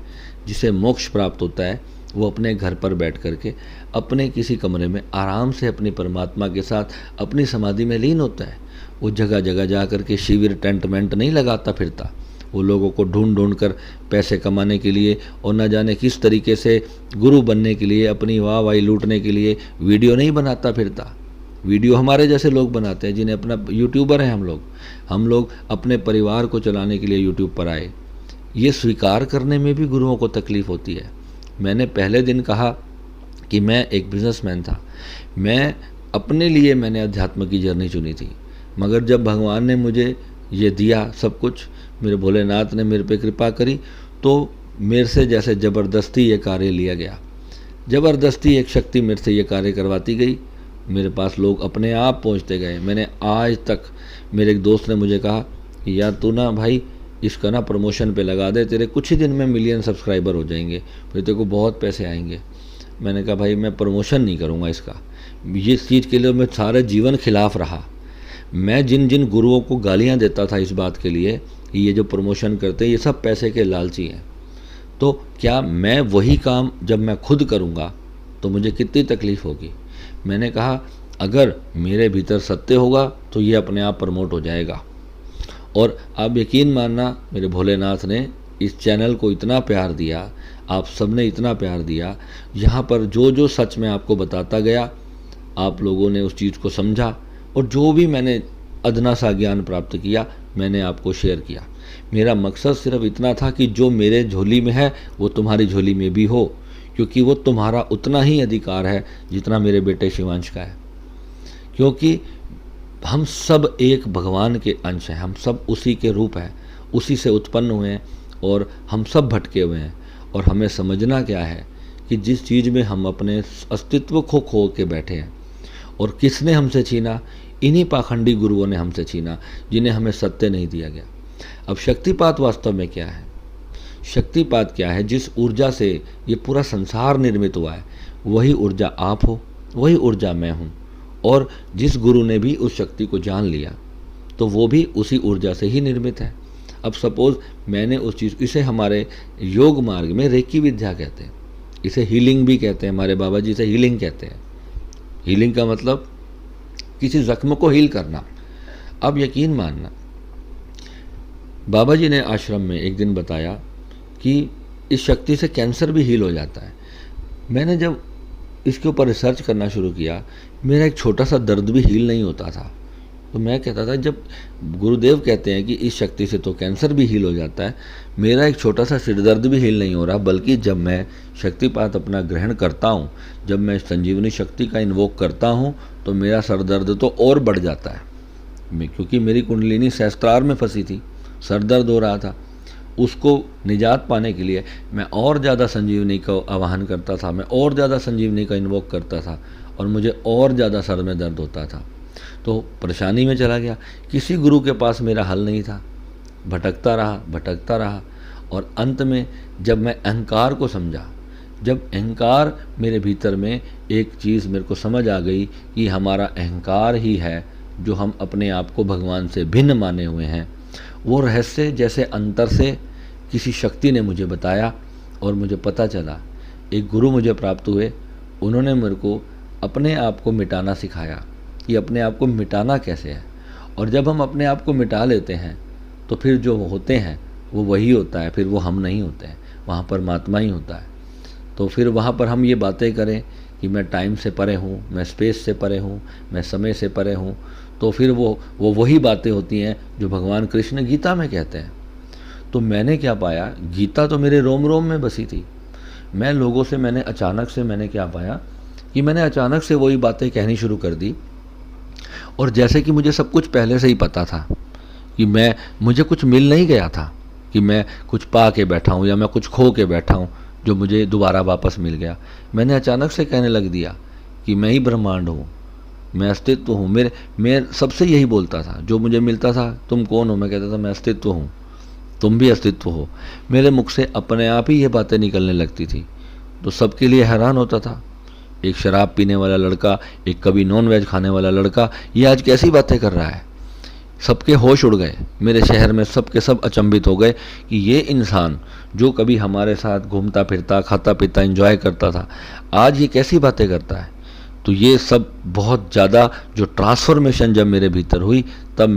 जिसे मोक्ष प्राप्त होता है वो अपने घर पर बैठ करके, अपने किसी कमरे में आराम से अपनी परमात्मा के साथ अपनी समाधि में लीन होता है। वो जगह जगह जा कर के शिविर, टेंट मेंट नहीं लगाता फिरता। वो लोगों को ढूंढ ढूंढ कर पैसे कमाने के लिए और न जाने किस तरीके से गुरु बनने के लिए, अपनी वाहवाही लूटने के लिए वीडियो नहीं बनाता फिरता। वीडियो हमारे जैसे लोग बनाते हैं, जिन्हें अपना यूट्यूबर हैं हम लोग अपने परिवार को चलाने के लिए यूट्यूब पर आए। ये स्वीकार करने में भी गुरुओं को तकलीफ़ होती है। मैंने पहले दिन कहा कि मैं एक बिजनेसमैन था, मैं अपने लिए मैंने अध्यात्म की जर्नी चुनी थी, मगर जब भगवान ने मुझे ये दिया सब कुछ, मेरे भोलेनाथ ने मेरे पे कृपा करी, तो मेरे से जैसे ज़बरदस्ती ये कार्य लिया गया। ज़बरदस्ती एक शक्ति मेरे से ये कार्य करवाती गई। मेरे पास लोग अपने आप पहुंचते गए। मैंने आज तक, मेरे एक दोस्त ने मुझे कहा कि यार तू ना भाई इसका ना प्रमोशन पे लगा दे, तेरे कुछ ही दिन में मिलियन सब्सक्राइबर हो जाएंगे, फिर तेरे को बहुत पैसे आएंगे। मैंने कहा भाई मैं प्रमोशन नहीं करूँगा इसका। ये चीज़ के लिए मैं सारे जीवन खिलाफ रहा। मैं जिन जिन गुरुओं को गालियाँ देता था इस बात के लिए कि ये जो प्रमोशन करते हैं ये सब पैसे के लालची हैं, तो क्या मैं वही काम जब मैं खुद करूँगा तो मुझे कितनी तकलीफ़ होगी। मैंने कहा अगर मेरे भीतर सत्य होगा तो ये अपने आप प्रमोट हो जाएगा। और आप यकीन मानना, मेरे भोलेनाथ ने इस चैनल को इतना प्यार दिया, आप सबने इतना प्यार दिया। यहाँ पर जो जो सच मैं आपको बताता गया, आप लोगों ने उस चीज़ को समझा, और जो भी मैंने अदना सा ज्ञान प्राप्त किया मैंने आपको शेयर किया। मेरा मकसद सिर्फ इतना था कि जो मेरे झोली में है वो तुम्हारी झोली में भी हो, क्योंकि वो तुम्हारा उतना ही अधिकार है जितना मेरे बेटे शिवांश का है। क्योंकि हम सब एक भगवान के अंश हैं, हम सब उसी के रूप हैं, उसी से उत्पन्न हुए हैं, और हम सब भटके हुए हैं। और हमें समझना क्या है कि जिस चीज़ में हम अपने अस्तित्व को खो के बैठे हैं, और किसने हमसे छीना? इन्हीं पाखंडी गुरुओं ने हमसे छीना, जिन्हें हमें सत्य नहीं दिया गया। अब शक्तिपात वास्तव में क्या है? शक्तिपात क्या है? जिस ऊर्जा से ये पूरा संसार निर्मित हुआ है, वही ऊर्जा आप हो, वही ऊर्जा मैं हूँ। और जिस गुरु ने भी उस शक्ति को जान लिया तो वो भी उसी ऊर्जा से ही निर्मित है। अब सपोज़ मैंने उस चीज़, इसे हमारे योग मार्ग में रेकी विद्या कहते हैं, इसे हीलिंग भी कहते हैं। हमारे बाबा जी इसे हीलिंग कहते हैं। हीलिंग का मतलब किसी जख्म को हील करना। अब यकीन मानना, बाबा जी ने आश्रम में एक दिन बताया कि इस शक्ति से कैंसर भी हील हो जाता है। मैंने जब इसके ऊपर रिसर्च करना शुरू किया, मेरा एक छोटा सा दर्द भी हील नहीं होता था। तो मैं कहता था, जब गुरुदेव कहते हैं कि इस शक्ति से तो कैंसर भी हील हो जाता है, मेरा एक छोटा सा सिर दर्द भी हील नहीं हो रहा। बल्कि जब मैं शक्तिपात अपना ग्रहण करता हूँ, जब मैं संजीवनी शक्ति का इन्वोक करता हूँ, तो मेरा सर दर्द तो और बढ़ जाता है। क्योंकि मेरी कुंडलिनी सहस्त्रार में फंसी थी, सर दर्द हो रहा था। उसको निजात पाने के लिए मैं और ज़्यादा संजीवनी का आवाहन करता था, मैं और ज़्यादा संजीवनी का इन्वोक करता था, और मुझे और ज़्यादा सर में दर्द होता था। तो परेशानी में चला गया। किसी गुरु के पास मेरा हल नहीं था। भटकता रहा, और अंत में जब मैं अहंकार को समझा, जब अहंकार मेरे भीतर में एक चीज़ मेरे को समझ आ गई कि हमारा अहंकार ही है जो हम अपने आप को भगवान से भिन्न माने हुए हैं, वो रहस्य जैसे अंतर से किसी शक्ति ने मुझे बताया और मुझे पता चला। एक गुरु मुझे प्राप्त हुए, उन्होंने मेरे को अपने आप को मिटाना सिखाया कि अपने आप को मिटाना कैसे है। और जब हम अपने आप को मिटा लेते हैं तो फिर जो होते हैं वो वही होता है, फिर वो हम नहीं होते हैं, वहाँ परमात्मा ही होता है। तो फिर वहाँ पर हम ये बातें करें कि मैं टाइम से परे हूँ, मैं स्पेस से परे हूँ, मैं समय से परे हूँ, तो फिर वो वही बातें होती हैं जो भगवान कृष्ण गीता में कहते हैं। तो मैंने क्या पाया, गीता तो मेरे रोम रोम में बसी थी। मैं लोगों से मैंने क्या पाया कि मैंने अचानक से वही बातें कहनी शुरू कर दी, और जैसे कि मुझे सब कुछ पहले से ही पता था कि मुझे कुछ मिल नहीं गया था कि मैं कुछ पा के बैठा हूँ या मैं कुछ खो के बैठा हूँ जो मुझे दोबारा वापस मिल गया। मैंने अचानक से कहने लग दिया कि मैं ही ब्रह्मांड हूँ, मैं अस्तित्व हूँ। मैं सबसे यही बोलता था, जो मुझे मिलता था, तुम कौन हो, मैं कहता था मैं अस्तित्व हूँ, तुम भी अस्तित्व हो। मेरे मुख से अपने आप ही ये बातें निकलने लगती थी। तो सबके लिए हैरान होता था, एक शराब पीने वाला लड़का, एक कभी नॉन वेज खाने वाला लड़का, ये आज कैसी बातें कर रहा है। सबके होश उड़ गए, मेरे शहर में सबके सब अचंभित हो गए कि ये इंसान जो कभी हमारे साथ घूमता फिरता, खाता पीता, एंजॉय करता था, आज ये कैसी बातें करता है। तो ये सब बहुत ज़्यादा जो ट्रांसफॉर्मेशन जब मेरे भीतर हुई, तब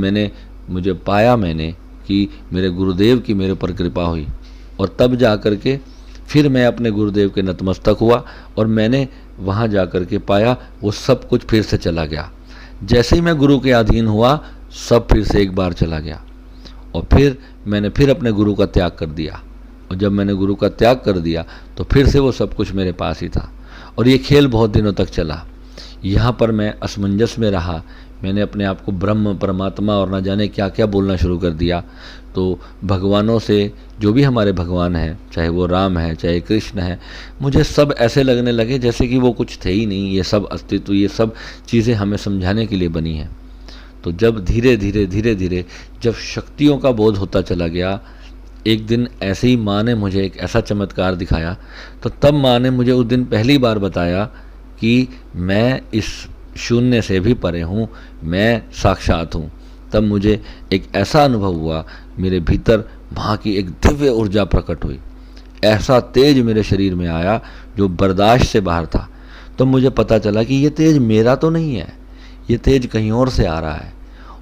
मुझे पाया कि मेरे गुरुदेव की मेरे पर कृपा हुई। और तब जा कर के फिर मैं अपने गुरुदेव के नतमस्तक हुआ और मैंने वहाँ जा कर के पाया वो सब कुछ फिर से चला गया। जैसे ही मैं गुरु के अधीन हुआ, सब फिर से एक बार चला गया। और फिर मैंने अपने गुरु का त्याग कर दिया, और जब मैंने गुरु का त्याग कर दिया तो फिर से वो सब कुछ मेरे पास ही था। और ये खेल बहुत दिनों तक चला। यहाँ पर मैं असमंजस में रहा, मैंने अपने आप को ब्रह्म, परमात्मा और न जाने क्या क्या बोलना शुरू कर दिया। तो भगवानों से, जो भी हमारे भगवान हैं, चाहे वो राम है, चाहे कृष्ण है, मुझे सब ऐसे लगने लगे जैसे कि वो कुछ थे ही नहीं। ये सब अस्तित्व, ये सब चीज़ें हमें समझाने के लिए बनी हैं। तो जब धीरे धीरे जब शक्तियों का बोध होता चला गया, एक दिन ऐसे ही माँ ने मुझे एक ऐसा चमत्कार दिखाया। तो तब माँ ने मुझे उस दिन पहली बार बताया कि मैं इस शून्य से भी परे हूँ, मैं साक्षात हूँ। तब मुझे एक ऐसा अनुभव हुआ, मेरे भीतर माँ की एक दिव्य ऊर्जा प्रकट हुई। ऐसा तेज मेरे शरीर में आया जो बर्दाश्त से बाहर था। तो मुझे पता चला कि ये तेज मेरा तो नहीं है, ये तेज कहीं और से आ रहा है।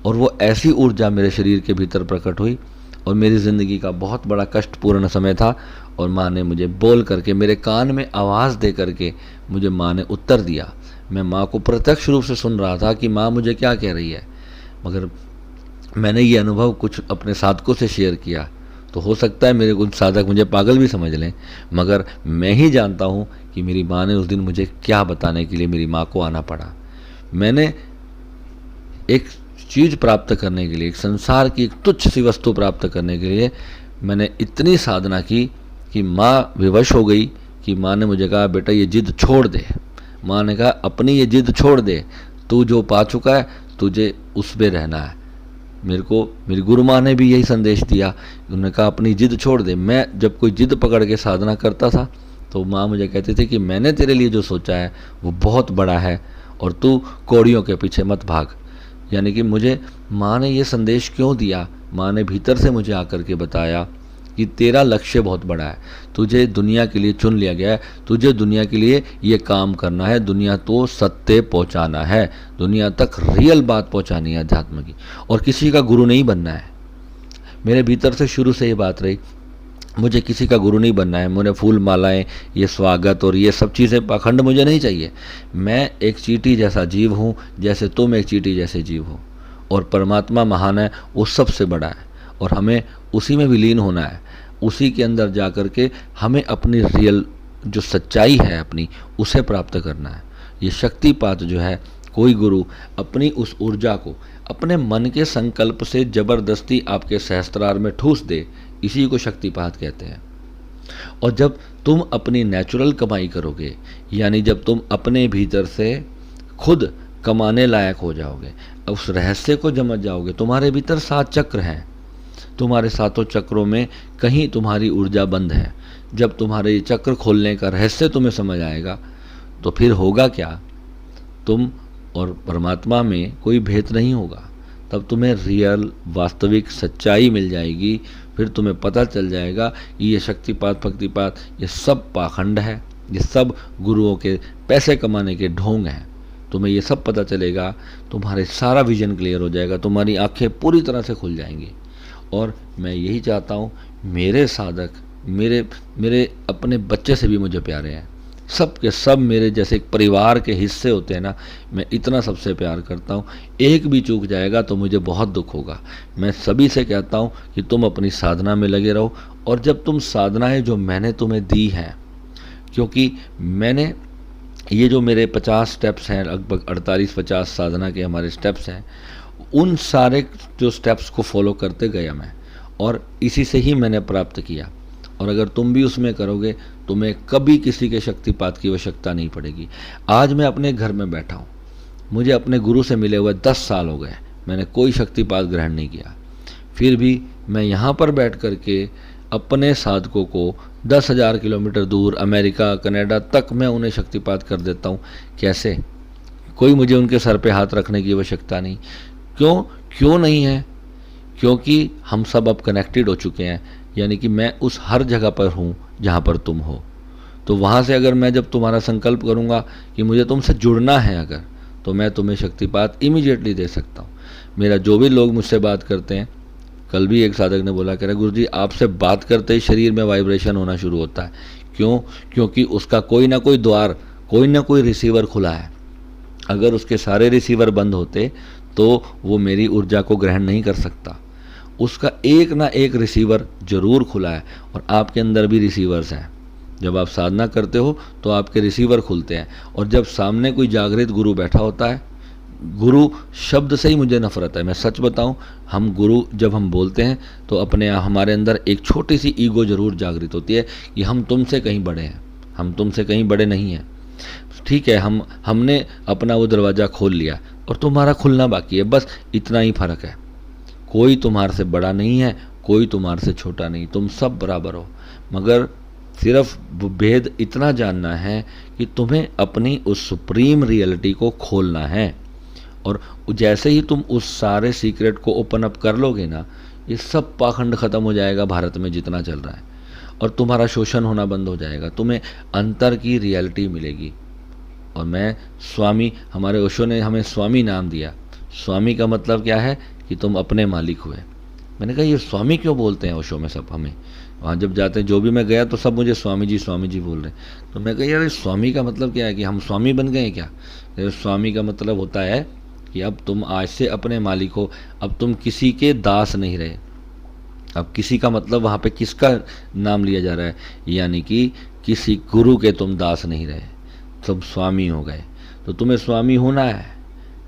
और वो ऐसी ऊर्जा मेरे शरीर के भीतर प्रकट हुई। और मेरी ज़िंदगी का बहुत बड़ा कष्टपूर्ण समय था, और माँ ने मुझे बोल करके, मेरे कान में आवाज़ दे करके मुझे माँ ने उत्तर दिया। मैं माँ को प्रत्यक्ष रूप से सुन रहा था कि माँ मुझे क्या कह रही है, मगर मैंने ये अनुभव कुछ अपने साधकों से शेयर किया। तो हो सकता है मेरे कुछ साधक मुझे पागल भी समझ लें, मगर मैं ही जानता हूँ कि मेरी माँ ने उस दिन मुझे क्या बताने के लिए मेरी माँ को आना पड़ा। मैंने एक चीज़ प्राप्त करने के लिए, एक संसार की एक तुच्छ सी वस्तु प्राप्त करने के लिए मैंने इतनी साधना की कि माँ विवश हो गई। कि माँ ने मुझे कहा, बेटा ये जिद छोड़ दे। माँ ने कहा, अपनी ये जिद छोड़ दे, तू जो पा चुका है तुझे उस पे रहना है। मेरी गुरु माँ ने भी यही संदेश दिया। उन्होंने कहा, अपनी जिद छोड़ दे। मैं जब कोई जिद पकड़ के साधना करता था तो माँ मुझे कहती थी कि मैंने तेरे लिए जो सोचा है वो बहुत बड़ा है, और तू कौड़ियों के पीछे मत भाग। यानी कि मुझे माँ ने ये संदेश क्यों दिया, माँ ने भीतर से मुझे आकर के बताया कि तेरा लक्ष्य बहुत बड़ा है, तुझे दुनिया के लिए चुन लिया गया है, तुझे दुनिया के लिए ये काम करना है, दुनिया तो सत्य पहुंचाना है, दुनिया तक रियल बात पहुंचानी है अध्यात्म की, और किसी का गुरु नहीं बनना है। मेरे भीतर से शुरू से ये बात रही, मुझे किसी का गुरु नहीं बनना है। मुझे फूल मालाएं, ये स्वागत और ये सब चीज़ें पाखंड मुझे नहीं चाहिए। मैं एक चींटी जैसा जीव हूँ, जैसे तुम एक चींटी जैसे जीव हो, और परमात्मा महान है, वो सबसे बड़ा है, और हमें उसी में विलीन होना है। उसी के अंदर जा कर के हमें अपनी रियल जो सच्चाई है अपनी, उसे प्राप्त करना है। ये शक्तिपात जो है, कोई गुरु अपनी उस ऊर्जा को अपने मन के संकल्प से ज़बरदस्ती आपके सहस्त्रार में ठूस दे, इसी को शक्तिपात कहते हैं। और जब तुम अपनी नेचुरल कमाई करोगे, यानी जब तुम अपने भीतर से खुद कमाने लायक हो जाओगे, उस रहस्य को समझ जाओगे। तुम्हारे भीतर 7 चक्र हैं, तुम्हारे 7 चक्रों में कहीं तुम्हारी ऊर्जा बंद है। जब तुम्हारे ये चक्र खोलने का रहस्य तुम्हें समझ आएगा तो फिर होगा क्या, तुम और परमात्मा में कोई भेद नहीं होगा। तब तुम्हें रियल वास्तविक सच्चाई मिल जाएगी। फिर तुम्हें पता चल जाएगा कि ये शक्तिपात भक्तिपात ये सब पाखंड है, ये सब गुरुओं के पैसे कमाने के ढोंग हैं। तुम्हें ये सब पता चलेगा, तुम्हारे सारा विजन क्लियर हो जाएगा, तुम्हारी आंखें पूरी तरह से खुल जाएंगी। और मैं यही चाहता हूँ, मेरे साधक मेरे अपने बच्चे से भी मुझे प्यारे हैं, सब के सब मेरे जैसे एक परिवार के हिस्से होते हैं ना, मैं इतना सबसे प्यार करता हूँ। एक भी चूक जाएगा तो मुझे बहुत दुख होगा। मैं सभी से कहता हूँ कि तुम अपनी साधना में लगे रहो, और जब तुम साधनाएं जो मैंने तुम्हें दी हैं, क्योंकि मैंने ये जो मेरे 50 स्टेप्स हैं, लगभग 48-50 साधना के हमारे स्टेप्स हैं, उन सारे जो स्टेप्स को फॉलो करते गया मैं, और इसी से ही मैंने प्राप्त किया। और अगर तुम भी उसमें करोगे, तुम्हें कभी किसी के शक्तिपात की आवश्यकता नहीं पड़ेगी। आज मैं अपने घर में बैठा हूँ, मुझे अपने गुरु से मिले हुए 10 साल हो गए, मैंने कोई शक्तिपात ग्रहण नहीं किया। फिर भी मैं यहाँ पर बैठ कर के अपने साधकों को 10,000 किलोमीटर दूर अमेरिका कनाडा तक मैं उन्हें शक्तिपात कर देता हूँ। कैसे? कोई मुझे उनके सर पे हाथ रखने की आवश्यकता नहीं। क्यों नहीं है? क्योंकि हम सब अब कनेक्टेड हो चुके हैं, यानी कि मैं उस हर जगह पर हूँ जहाँ पर तुम हो। तो वहाँ से अगर मैं जब तुम्हारा संकल्प करूँगा कि मुझे तुमसे जुड़ना है अगर, तो मैं तुम्हें शक्तिपात इमीडिएटली दे सकता हूँ। मेरा जो भी लोग मुझसे बात करते हैं, कल भी एक साधक ने बोला, कह रहा गुरुजी आपसे बात करते ही शरीर में वाइब्रेशन होना शुरू होता है। क्यों? क्योंकि उसका कोई ना कोई द्वार, कोई ना कोई रिसीवर खुला है। अगर उसके सारे रिसीवर बंद होते तो वो मेरी ऊर्जा को ग्रहण नहीं कर सकता। उसका एक ना एक रिसीवर जरूर खुला है, और आपके अंदर भी रिसीवर्स हैं। जब आप साधना करते हो तो आपके रिसीवर खुलते हैं, और जब सामने कोई जागृत गुरु बैठा होता है, गुरु शब्द से ही मुझे नफरत है, मैं सच बताऊं, हम गुरु जब हम बोलते हैं तो अपने हमारे अंदर एक छोटी सी ईगो जरूर जागृत होती है कि हम तुमसे कहीं बड़े हैं, हम तुमसे कहीं बड़े नहीं हैं। ठीक है, हमने अपना वो दरवाज़ा खोल लिया और तुम्हारा खुलना बाकी है, बस इतना ही फ़र्क है। कोई तुम्हारे से बड़ा नहीं है, कोई तुम्हारे से छोटा नहीं, तुम सब बराबर हो। मगर सिर्फ भेद इतना जानना है कि तुम्हें अपनी उस सुप्रीम रियलिटी को खोलना है, और जैसे ही तुम उस सारे सीक्रेट को ओपन अप कर लोगे ना, ये सब पाखंड ख़त्म हो जाएगा भारत में जितना चल रहा है, और तुम्हारा शोषण होना बंद हो जाएगा, तुम्हें अंतर की रियलिटी मिलेगी। और मैं स्वामी, हमारे ओशो ने हमें स्वामी नाम दिया। स्वामी का मतलब क्या है कि तुम अपने मालिक हुए। मैंने कहा ये स्वामी क्यों बोलते हैं ओशो में सब हमें? वहाँ जब जाते हैं, जो भी मैं गया तो सब मुझे स्वामी जी बोल रहे हैं। तो मैं कहा यार स्वामी का मतलब क्या है, कि हम स्वामी बन गए क्या? स्वामी का मतलब होता है कि अब तुम आज से अपने मालिक हो, अब तुम किसी के दास नहीं रहे। अब किसी का मतलब वहाँ पे किसका नाम लिया जा रहा है, यानी कि किसी गुरु के तुम दास नहीं रहे, तुम स्वामी हो गए। तो तुम्हें स्वामी होना है,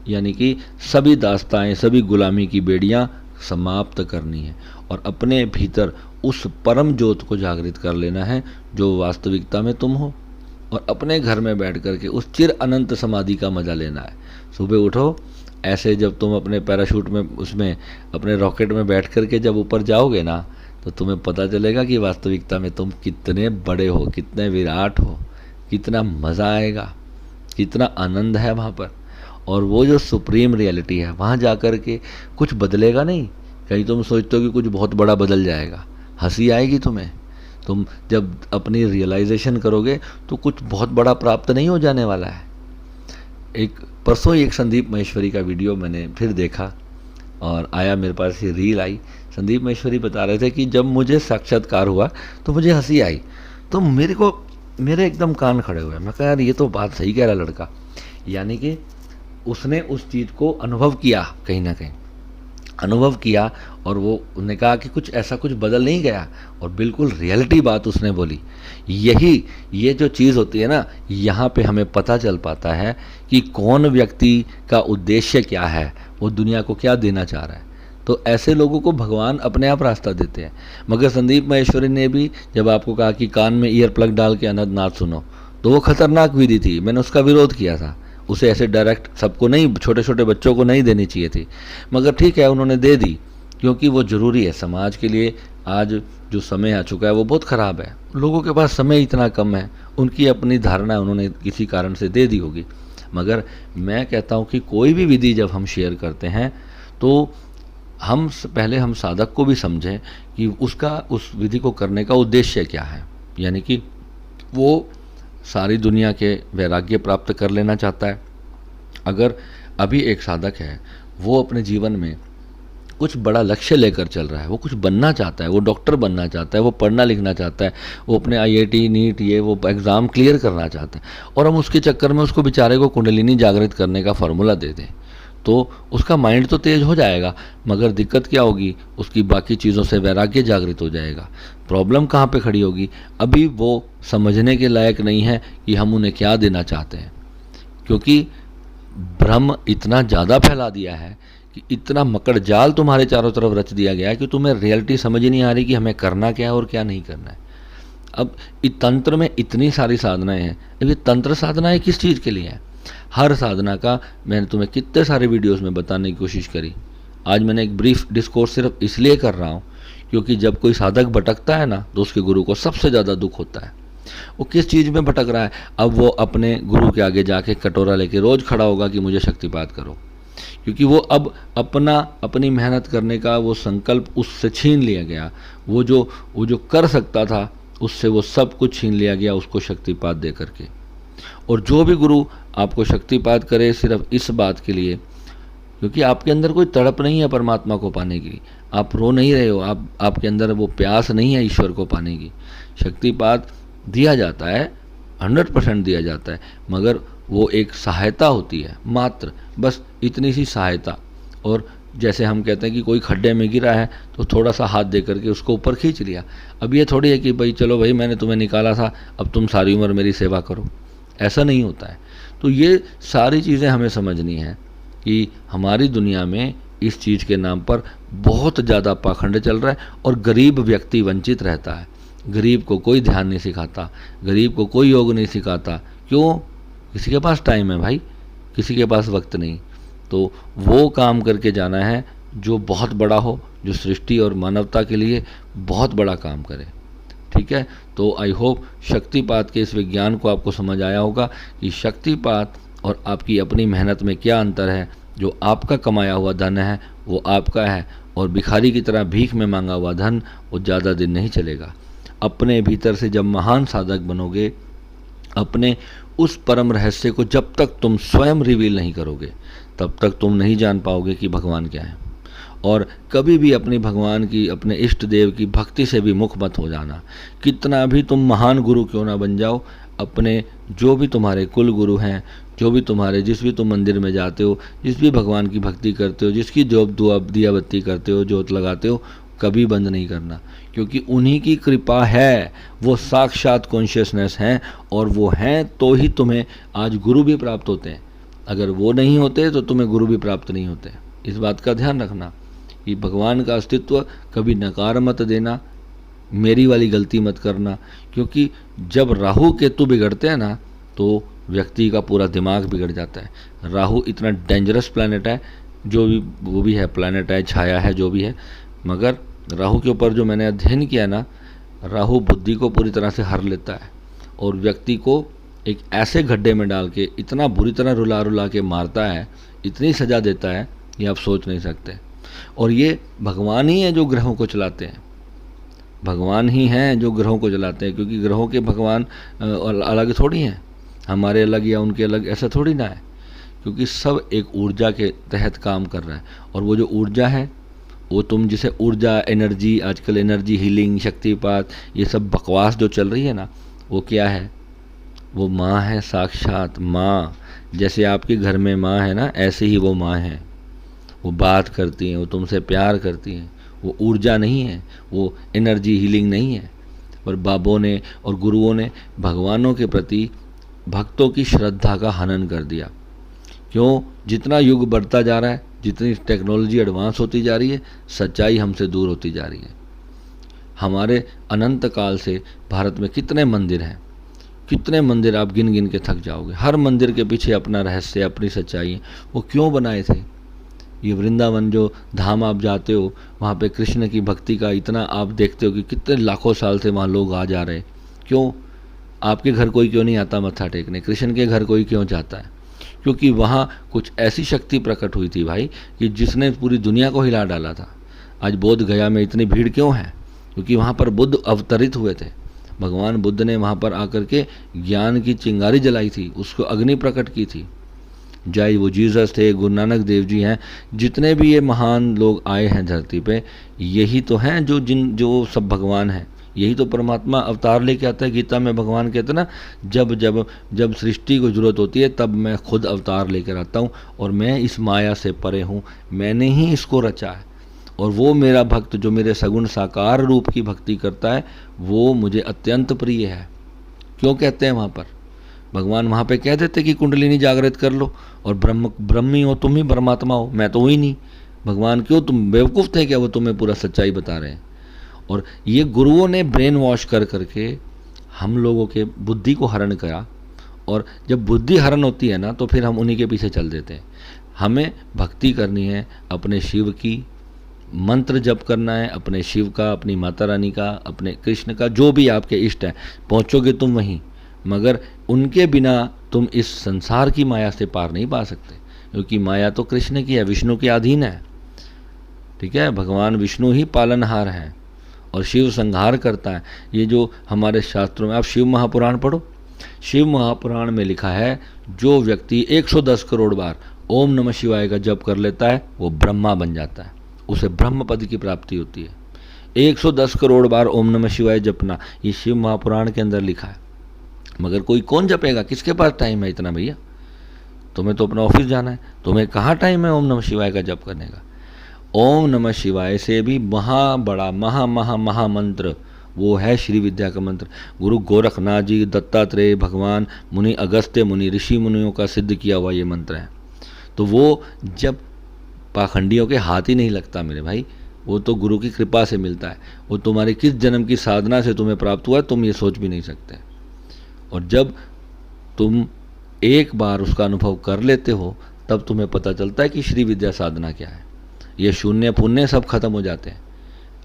यानी कि सभी दास्ताएं, सभी गुलामी की बेड़ियां समाप्त करनी है, और अपने भीतर उस परम ज्योत को जागृत कर लेना है जो वास्तविकता में तुम हो, और अपने घर में बैठ कर के उस चिर अनंत समाधि का मजा लेना है। सुबह उठो, ऐसे जब तुम अपने पैराशूट में, उसमें अपने रॉकेट में बैठ कर के जब ऊपर जाओगे ना, तो तुम्हें पता चलेगा कि वास्तविकता में तुम कितने बड़े हो, कितने विराट हो, कितना मज़ा आएगा, कितना आनंद है वहाँ पर। और वो जो सुप्रीम रियलिटी है, वहाँ जा कर के कुछ बदलेगा नहीं। कहीं तुम सोचते हो कि कुछ बहुत बड़ा बदल जाएगा, हंसी आएगी तुम्हें। तुम जब अपनी रियलाइजेशन करोगे तो कुछ बहुत बड़ा प्राप्त नहीं हो जाने वाला है। एक परसों ही एक संदीप महेश्वरी का वीडियो मैंने फिर देखा, और आया मेरे पास ये रील आई। संदीप महेश्वरी बता रहे थे कि जब मुझे साक्षात्कार हुआ तो मुझे हंसी आई, तो मेरे एकदम कान खड़े हुए। मैं कहा यार ये तो बात सही कह रहा लड़का, यानी कि उसने उस चीज़ को अनुभव किया, कहीं ना कहीं अनुभव किया, और वो उसने कहा कि कुछ ऐसा कुछ बदल नहीं गया, और बिल्कुल रियलिटी बात उसने बोली। ये जो चीज़ होती है ना, यहाँ पे हमें पता चल पाता है कि कौन व्यक्ति का उद्देश्य क्या है, वो दुनिया को क्या देना चाह रहा है। तो ऐसे लोगों को भगवान अपने आप रास्ता देते हैं। मगर संदीप महेश्वरी ने भी जब आपको कहा कि कान में ईयर प्लग डाल के अनंत नाद सुनो, तो वो खतरनाक विधि थी, मैंने उसका विरोध किया था। उसे ऐसे डायरेक्ट सबको नहीं, छोटे छोटे बच्चों को नहीं देनी चाहिए थी, मगर ठीक है उन्होंने दे दी, क्योंकि वो ज़रूरी है समाज के लिए। आज जो समय आ चुका है वो बहुत ख़राब है, लोगों के पास समय इतना कम है, उनकी अपनी धारणा उन्होंने किसी कारण से दे दी होगी। मगर मैं कहता हूँ कि कोई भी विधि जब हम शेयर करते हैं तो पहले हम साधक को भी समझें कि उस विधि को करने का उद्देश्य क्या है। यानी कि वो सारी दुनिया के वैराग्य प्राप्त कर लेना चाहता है। अगर अभी एक साधक है, वो अपने जीवन में कुछ बड़ा लक्ष्य लेकर चल रहा है, वो कुछ बनना चाहता है, वो डॉक्टर बनना चाहता है, वो पढ़ना लिखना चाहता है, वो अपने IIT नीट ये वो एग्ज़ाम क्लियर करना चाहता है, और हम उसके चक्कर में उसको बेचारे को कुंडलिनी जागृत करने का फार्मूला दे दें तो उसका माइंड तो तेज हो जाएगा, मगर दिक्कत क्या होगी, उसकी बाकी चीज़ों से वैराग्य जागृत हो जाएगा। प्रॉब्लम कहाँ पे खड़ी होगी, अभी वो समझने के लायक नहीं है कि हम उन्हें क्या देना चाहते हैं, क्योंकि भ्रम इतना ज़्यादा फैला दिया है कि इतना मकड़ जाल तुम्हारे चारों तरफ रच दिया गया है कि तुम्हें रियलिटी समझ ही नहीं आ रही कि हमें करना क्या है और क्या नहीं करना है। अब इस तंत्र में इतनी सारी साधनाएं हैं, अब ये तंत्र साधनाएं किस चीज़ के लिए हैं? हर साधना का मैंने तुम्हें कितने सारे वीडियोस में बताने की कोशिश करी। आज मैंने एक ब्रीफ डिस्कोर्स सिर्फ इसलिए कर रहा हूँ क्योंकि जब कोई साधक भटकता है ना तो उसके गुरु को सबसे ज़्यादा दुख होता है। वो किस चीज़ में भटक रहा है, अब वो अपने गुरु के आगे जाके कटोरा लेके रोज़ खड़ा होगा कि मुझे शक्तिपात करो, क्योंकि वो अब अपनी मेहनत करने का वो संकल्प उससे छीन लिया गया। वो जो कर सकता था उससे वो सब कुछ छीन लिया गया उसको शक्तिपात दे करके। और जो भी गुरु आपको शक्तिपात करे सिर्फ इस बात के लिए क्योंकि आपके अंदर कोई तड़प नहीं है परमात्मा को पाने की, आप रो नहीं रहे हो, आपके अंदर वो प्यास नहीं है ईश्वर को पाने की। शक्तिपात दिया जाता है, 100% दिया जाता है, मगर वो एक सहायता होती है मात्र, बस इतनी सी सहायता। और जैसे हम कहते हैं कि कोई खड्डे में गिरा है तो थोड़ा सा हाथ दे करके उसको ऊपर खींच लिया। अब ये थोड़ी है कि भाई चलो भाई मैंने तुम्हें निकाला था, अब तुम सारी उम्र मेरी सेवा करो, ऐसा नहीं होता है। तो ये सारी चीज़ें हमें समझनी है कि हमारी दुनिया में इस चीज़ के नाम पर बहुत ज़्यादा पाखंड चल रहा है और गरीब व्यक्ति वंचित रहता है। गरीब को कोई ध्यान नहीं सिखाता, गरीब को कोई योग नहीं सिखाता। क्यों? किसी के पास टाइम है भाई, किसी के पास वक्त नहीं। तो वो काम करके जाना है जो बहुत बड़ा हो, जो सृष्टि और मानवता के लिए बहुत बड़ा काम करे। ठीक है, तो आई होप शक्तिपात के इस विज्ञान को आपको समझ आया होगा कि शक्तिपात और आपकी अपनी मेहनत में क्या अंतर है। जो आपका कमाया हुआ धन है वो आपका है, और भिखारी की तरह भीख में मांगा हुआ धन वो ज़्यादा दिन नहीं चलेगा। अपने भीतर से जब महान साधक बनोगे, अपने उस परम रहस्य को जब तक तुम स्वयं रिवील नहीं करोगे तब तक तुम नहीं जान पाओगे कि भगवान क्या है। और कभी भी अपने भगवान की, अपने इष्ट देव की भक्ति से भी मुख मत हो जाना। कितना भी तुम महान गुरु क्यों ना बन जाओ, अपने जो भी तुम्हारे कुल गुरु हैं, जो भी तुम्हारे, जिस भी तुम मंदिर में जाते हो, जिस भी भगवान की भक्ति करते हो, जिसकी जो दिया बत्ती करते हो, जोत लगाते हो, कभी बंद नहीं करना, क्योंकि उन्हीं की कृपा है। वो साक्षात कॉन्शियसनेस हैं, और वो हैं तो ही तुम्हें आज गुरु भी प्राप्त होते हैं। अगर वो नहीं होते तो तुम्हें गुरु भी प्राप्त नहीं होते। इस बात का ध्यान रखना कि भगवान का अस्तित्व कभी नकार मत देना, मेरी वाली गलती मत करना, क्योंकि जब राहु केतु बिगड़ते हैं ना तो व्यक्ति का पूरा दिमाग बिगड़ जाता है। राहु इतना डेंजरस प्लैनेट है, जो भी वो भी है, प्लैनेट है, छाया है, जो भी है, मगर राहु के ऊपर जो मैंने अध्ययन किया ना, राहु बुद्धि को पूरी तरह से हर लेता है और व्यक्ति को एक ऐसे गड्ढे में डाल के इतना बुरी तरह रुला रुला के मारता है, इतनी सज़ा देता है ये आप सोच नहीं सकते। और ये भगवान ही है जो ग्रहों को चलाते हैं, भगवान ही हैं जो ग्रहों को चलाते हैं, क्योंकि ग्रहों के भगवान अलग थोड़ी हैं, हमारे अलग या उनके अलग, ऐसा थोड़ी ना है, क्योंकि सब एक ऊर्जा के तहत काम कर रहा है। और वो जो ऊर्जा है, वो तुम जिसे ऊर्जा, एनर्जी, आजकल एनर्जी हीलिंग, शक्तिपात, ये सब बकवास जो चल रही है ना, वो क्या है? वो माँ है, साक्षात माँ। जैसे आपके घर में माँ है ना, ऐसे ही वो माँ है। वो बात करती हैं, वो तुमसे प्यार करती हैं। वो ऊर्जा नहीं है, वो एनर्जी हीलिंग नहीं है। पर बाबों ने और गुरुओं ने भगवानों के प्रति भक्तों की श्रद्धा का हनन कर दिया। क्यों? जितना युग बढ़ता जा रहा है, जितनी टेक्नोलॉजी एडवांस होती जा रही है, सच्चाई हमसे दूर होती जा रही है। हमारे अनंत काल से भारत में कितने मंदिर हैं, कितने मंदिर आप गिन गिन के थक जाओगे। हर मंदिर के पीछे अपना रहस्य, अपनी सच्चाई है। वो क्यों बनाए थे? ये वृंदावन जो धाम आप जाते हो, वहाँ पे कृष्ण की भक्ति का इतना आप देखते हो कि कितने लाखों साल से वहाँ लोग आ जा रहे हैं। क्यों? आपके घर कोई क्यों नहीं आता मत्था टेकने? कृष्ण के घर कोई क्यों जाता है? क्योंकि वहाँ कुछ ऐसी शक्ति प्रकट हुई थी भाई कि जिसने पूरी दुनिया को हिला डाला था। आज बोध गया में इतनी भीड़ क्यों है? क्योंकि वहाँ पर बुद्ध अवतरित हुए थे। भगवान बुद्ध ने वहाँ पर आकर के ज्ञान की चिंगारी जलाई थी, उसको अग्नि प्रकट की थी। चाहे वो जीसस थे, गुरु नानक देव जी हैं, जितने भी ये महान लोग आए हैं धरती पे, यही तो हैं जो सब भगवान हैं। यही तो परमात्मा अवतार लेके आता है। गीता में भगवान कहते हैं ना, जब जब जब सृष्टि को जरूरत होती है तब मैं खुद अवतार लेकर आता हूँ और मैं इस माया से परे हूँ, मैंने ही इसको रचा है। और वो मेरा भक्त जो मेरे सगुण साकार रूप की भक्ति करता है वो मुझे अत्यंत प्रिय है। क्यों कहते हैं वहाँ पर? भगवान वहाँ पे कह देते कि कुंडलिनी जागृत कर लो और ब्रह्मी हो, तुम ही परमात्मा हो, मैं तो हुई नहीं। भगवान क्यों, तुम बेवकूफ़ थे क्या? वो तुम्हें पूरा सच्चाई बता रहे हैं। और ये गुरुओं ने ब्रेन वॉश कर करके हम लोगों के बुद्धि को हरण करा। और जब बुद्धि हरण होती है ना तो फिर हम उन्हीं के पीछे चल देते हैं। हमें भक्ति करनी है अपने शिव की, मंत्र जप करना है अपने शिव का, अपनी माता रानी का, अपने कृष्ण का, जो भी आपके इष्ट हैं। पहुँचोगे तुम वहीं, मगर उनके बिना तुम इस संसार की माया से पार नहीं पा सकते, क्योंकि माया तो कृष्ण की है, विष्णु के अधीन है। ठीक है, भगवान विष्णु ही पालनहार हैं और शिव संहार करता है। ये जो हमारे शास्त्रों में, आप शिव महापुराण पढ़ो, शिव महापुराण में लिखा है जो व्यक्ति 110 करोड़ बार ओम नमः शिवाय का जप कर लेता है वो ब्रह्मा बन जाता है, उसे ब्रह्म पद की प्राप्ति होती है। 110 करोड़ बार ओम नमः शिवाय जपना, ये शिव महापुराण के अंदर लिखा है। मगर कोई कौन जपेगा? किसके पास टाइम है इतना भैया? तुम्हें तो अपना ऑफिस जाना है, तुम्हें कहाँ टाइम है ओम नमः शिवाय का जप करने का? ओम नमः शिवाय से भी बड़ा महा मंत्र वो है श्री विद्या का मंत्र। गुरु गोरखनाथ जी, दत्तात्रेय भगवान, मुनि अगस्त्य मुनि, ऋषि मुनियों का सिद्ध किया हुआ ये मंत्र है। तो वो जब पाखंडियों के हाथ ही नहीं लगता मेरे भाई, वो तो गुरु की कृपा से मिलता है। वो तुम्हारी किस जन्म की साधना से तुम्हें प्राप्त हुआ है तुम ये सोच भी नहीं सकते। और जब तुम एक बार उसका अनुभव कर लेते हो तब तुम्हें पता चलता है कि श्री विद्या साधना क्या है। ये शून्य पुण्य सब खत्म हो जाते हैं।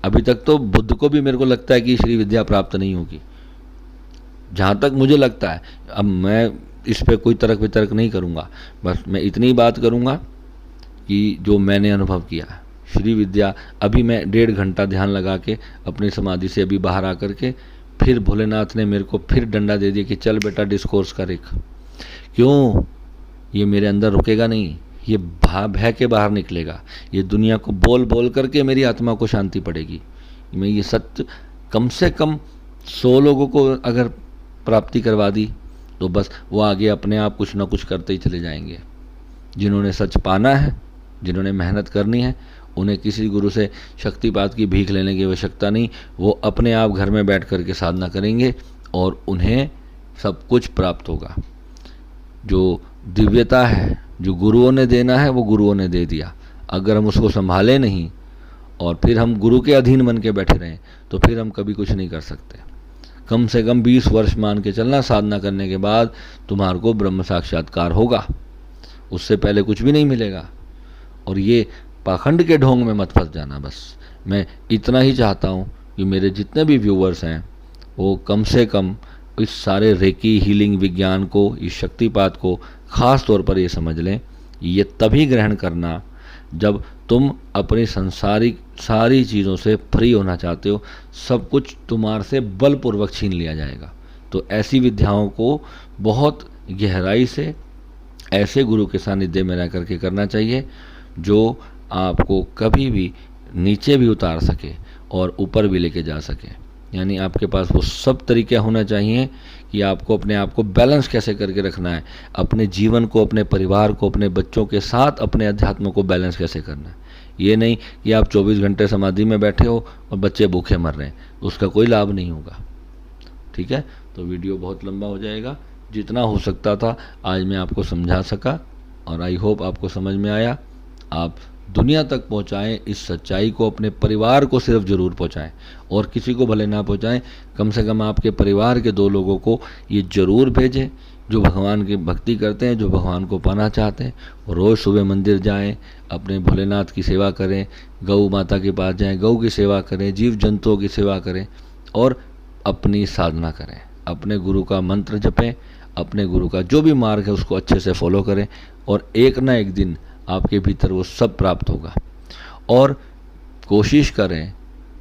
अभी तक तो बुद्ध को भी मेरे को लगता है कि श्री विद्या प्राप्त नहीं होगी, जहाँ तक मुझे लगता है। अब मैं इस पर कोई तर्क वितर्क नहीं करूँगा, बस मैं इतनी बात करूँगा कि जो मैंने अनुभव किया है श्री विद्या। अभी मैं 1.5 घंटा ध्यान लगा के अपनी समाधि से अभी बाहर आकर के फिर भोलेनाथ ने मेरे को फिर डंडा दे दिया कि चल बेटा डिस्कोर्स कर एक। क्यों? ये मेरे अंदर रुकेगा नहीं, ये भय के बाहर निकलेगा। ये दुनिया को बोल बोल करके मेरी आत्मा को शांति पड़ेगी। मैं ये सत्य कम से कम 100 लोगों को अगर प्राप्ति करवा दी तो बस वो आगे अपने आप कुछ ना कुछ करते ही चले जाएंगे। जिन्होंने सच पाना है, जिन्होंने मेहनत करनी है, उन्हें किसी गुरु से शक्तिपात की भीख लेने की आवश्यकता नहीं। वो अपने आप घर में बैठ करके साधना करेंगे और उन्हें सब कुछ प्राप्त होगा। जो दिव्यता है, जो गुरुओं ने देना है वो गुरुओं ने दे दिया। अगर हम उसको संभाले नहीं और फिर हम गुरु के अधीन बन के बैठे रहें तो फिर हम कभी कुछ नहीं कर सकते। कम से कम 20 वर्ष मान के चलना, साधना करने के बाद तुम्हारे को ब्रह्म साक्षात्कार होगा, उससे पहले कुछ भी नहीं मिलेगा। और ये पाखंड के ढोंग में मत फंस जाना। बस मैं इतना ही चाहता हूँ कि मेरे जितने भी व्यूअर्स हैं वो कम से कम इस सारे रेकी हीलिंग विज्ञान को, इस शक्तिपात को ख़ास तौर पर ये समझ लें। ये तभी ग्रहण करना जब तुम अपनी संसारिक सारी चीज़ों से फ्री होना चाहते हो, सब कुछ तुम्हारे से बलपूर्वक छीन लिया जाएगा। तो ऐसी विद्याओं को बहुत गहराई से ऐसे गुरु के सानिध्य में रह करके करना चाहिए जो आपको कभी भी नीचे भी उतार सके और ऊपर भी लेके जा सके। यानी आपके पास वो सब तरीके होना चाहिए कि आपको अपने आप को बैलेंस कैसे करके रखना है, अपने जीवन को, अपने परिवार को, अपने बच्चों के साथ अपने अध्यात्म को बैलेंस कैसे करना है। ये नहीं कि आप 24 घंटे समाधि में बैठे हो और बच्चे भूखे मर रहे हैं, तो उसका कोई लाभ नहीं होगा। ठीक है, तो वीडियो बहुत लंबा हो जाएगा। जितना हो सकता था आज मैं आपको समझा सका और आई होप आपको समझ में आया। आप दुनिया तक पहुंचाएं इस सच्चाई को, अपने परिवार को सिर्फ ज़रूर पहुंचाएं और किसी को भले ना पहुंचाएं, कम से कम आपके परिवार के 2 लोगों को ये ज़रूर भेजें जो भगवान की भक्ति करते हैं, जो भगवान को पाना चाहते हैं। रोज़ सुबह मंदिर जाएं, अपने भोलेनाथ की सेवा करें, गौ माता के पास जाएं, गौ की सेवा करें, जीव जंतुओं की सेवा करें और अपनी साधना करें, अपने गुरु का मंत्र जपें, अपने गुरु का जो भी मार्ग है उसको अच्छे से फॉलो करें और एक ना एक दिन आपके भीतर वो सब प्राप्त होगा। और कोशिश करें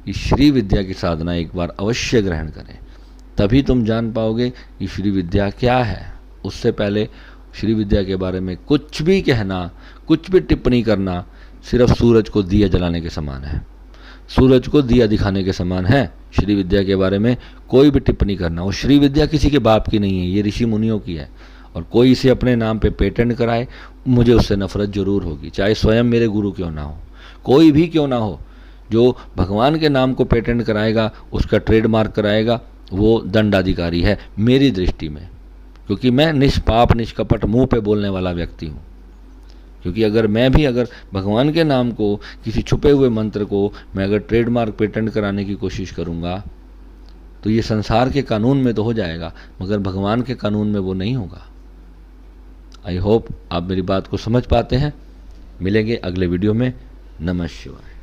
कि श्री विद्या की साधना एक बार अवश्य ग्रहण करें, तभी तुम जान पाओगे कि श्री विद्या क्या है। उससे पहले श्री विद्या के बारे में कुछ भी कहना, कुछ भी टिप्पणी करना सिर्फ सूरज को दिया जलाने के समान है, सूरज को दिया दिखाने के समान है। श्री विद्या के बारे में कोई भी टिप्पणी करना, और श्री विद्या किसी के बाप की नहीं है, ये ऋषि मुनियों की है। और कोई इसे अपने नाम पे पेटेंट कराए, मुझे उससे नफरत जरूर होगी, चाहे स्वयं मेरे गुरु क्यों ना हो, कोई भी क्यों ना हो। जो भगवान के नाम को पेटेंट कराएगा, उसका ट्रेडमार्क कराएगा, वो दंडाधिकारी है मेरी दृष्टि में, क्योंकि मैं निष्पाप निष्कपट मुंह पे बोलने वाला व्यक्ति हूँ। क्योंकि अगर भगवान के नाम को, किसी छुपे हुए मंत्र को मैं अगर ट्रेडमार्क पेटेंट कराने की कोशिश करूँगा तो ये संसार के कानून में तो हो जाएगा, मगर भगवान के कानून में वो नहीं होगा। आई होप आप मेरी बात को समझ पाते हैं। मिलेंगे अगले वीडियो में। नमः शिवाय।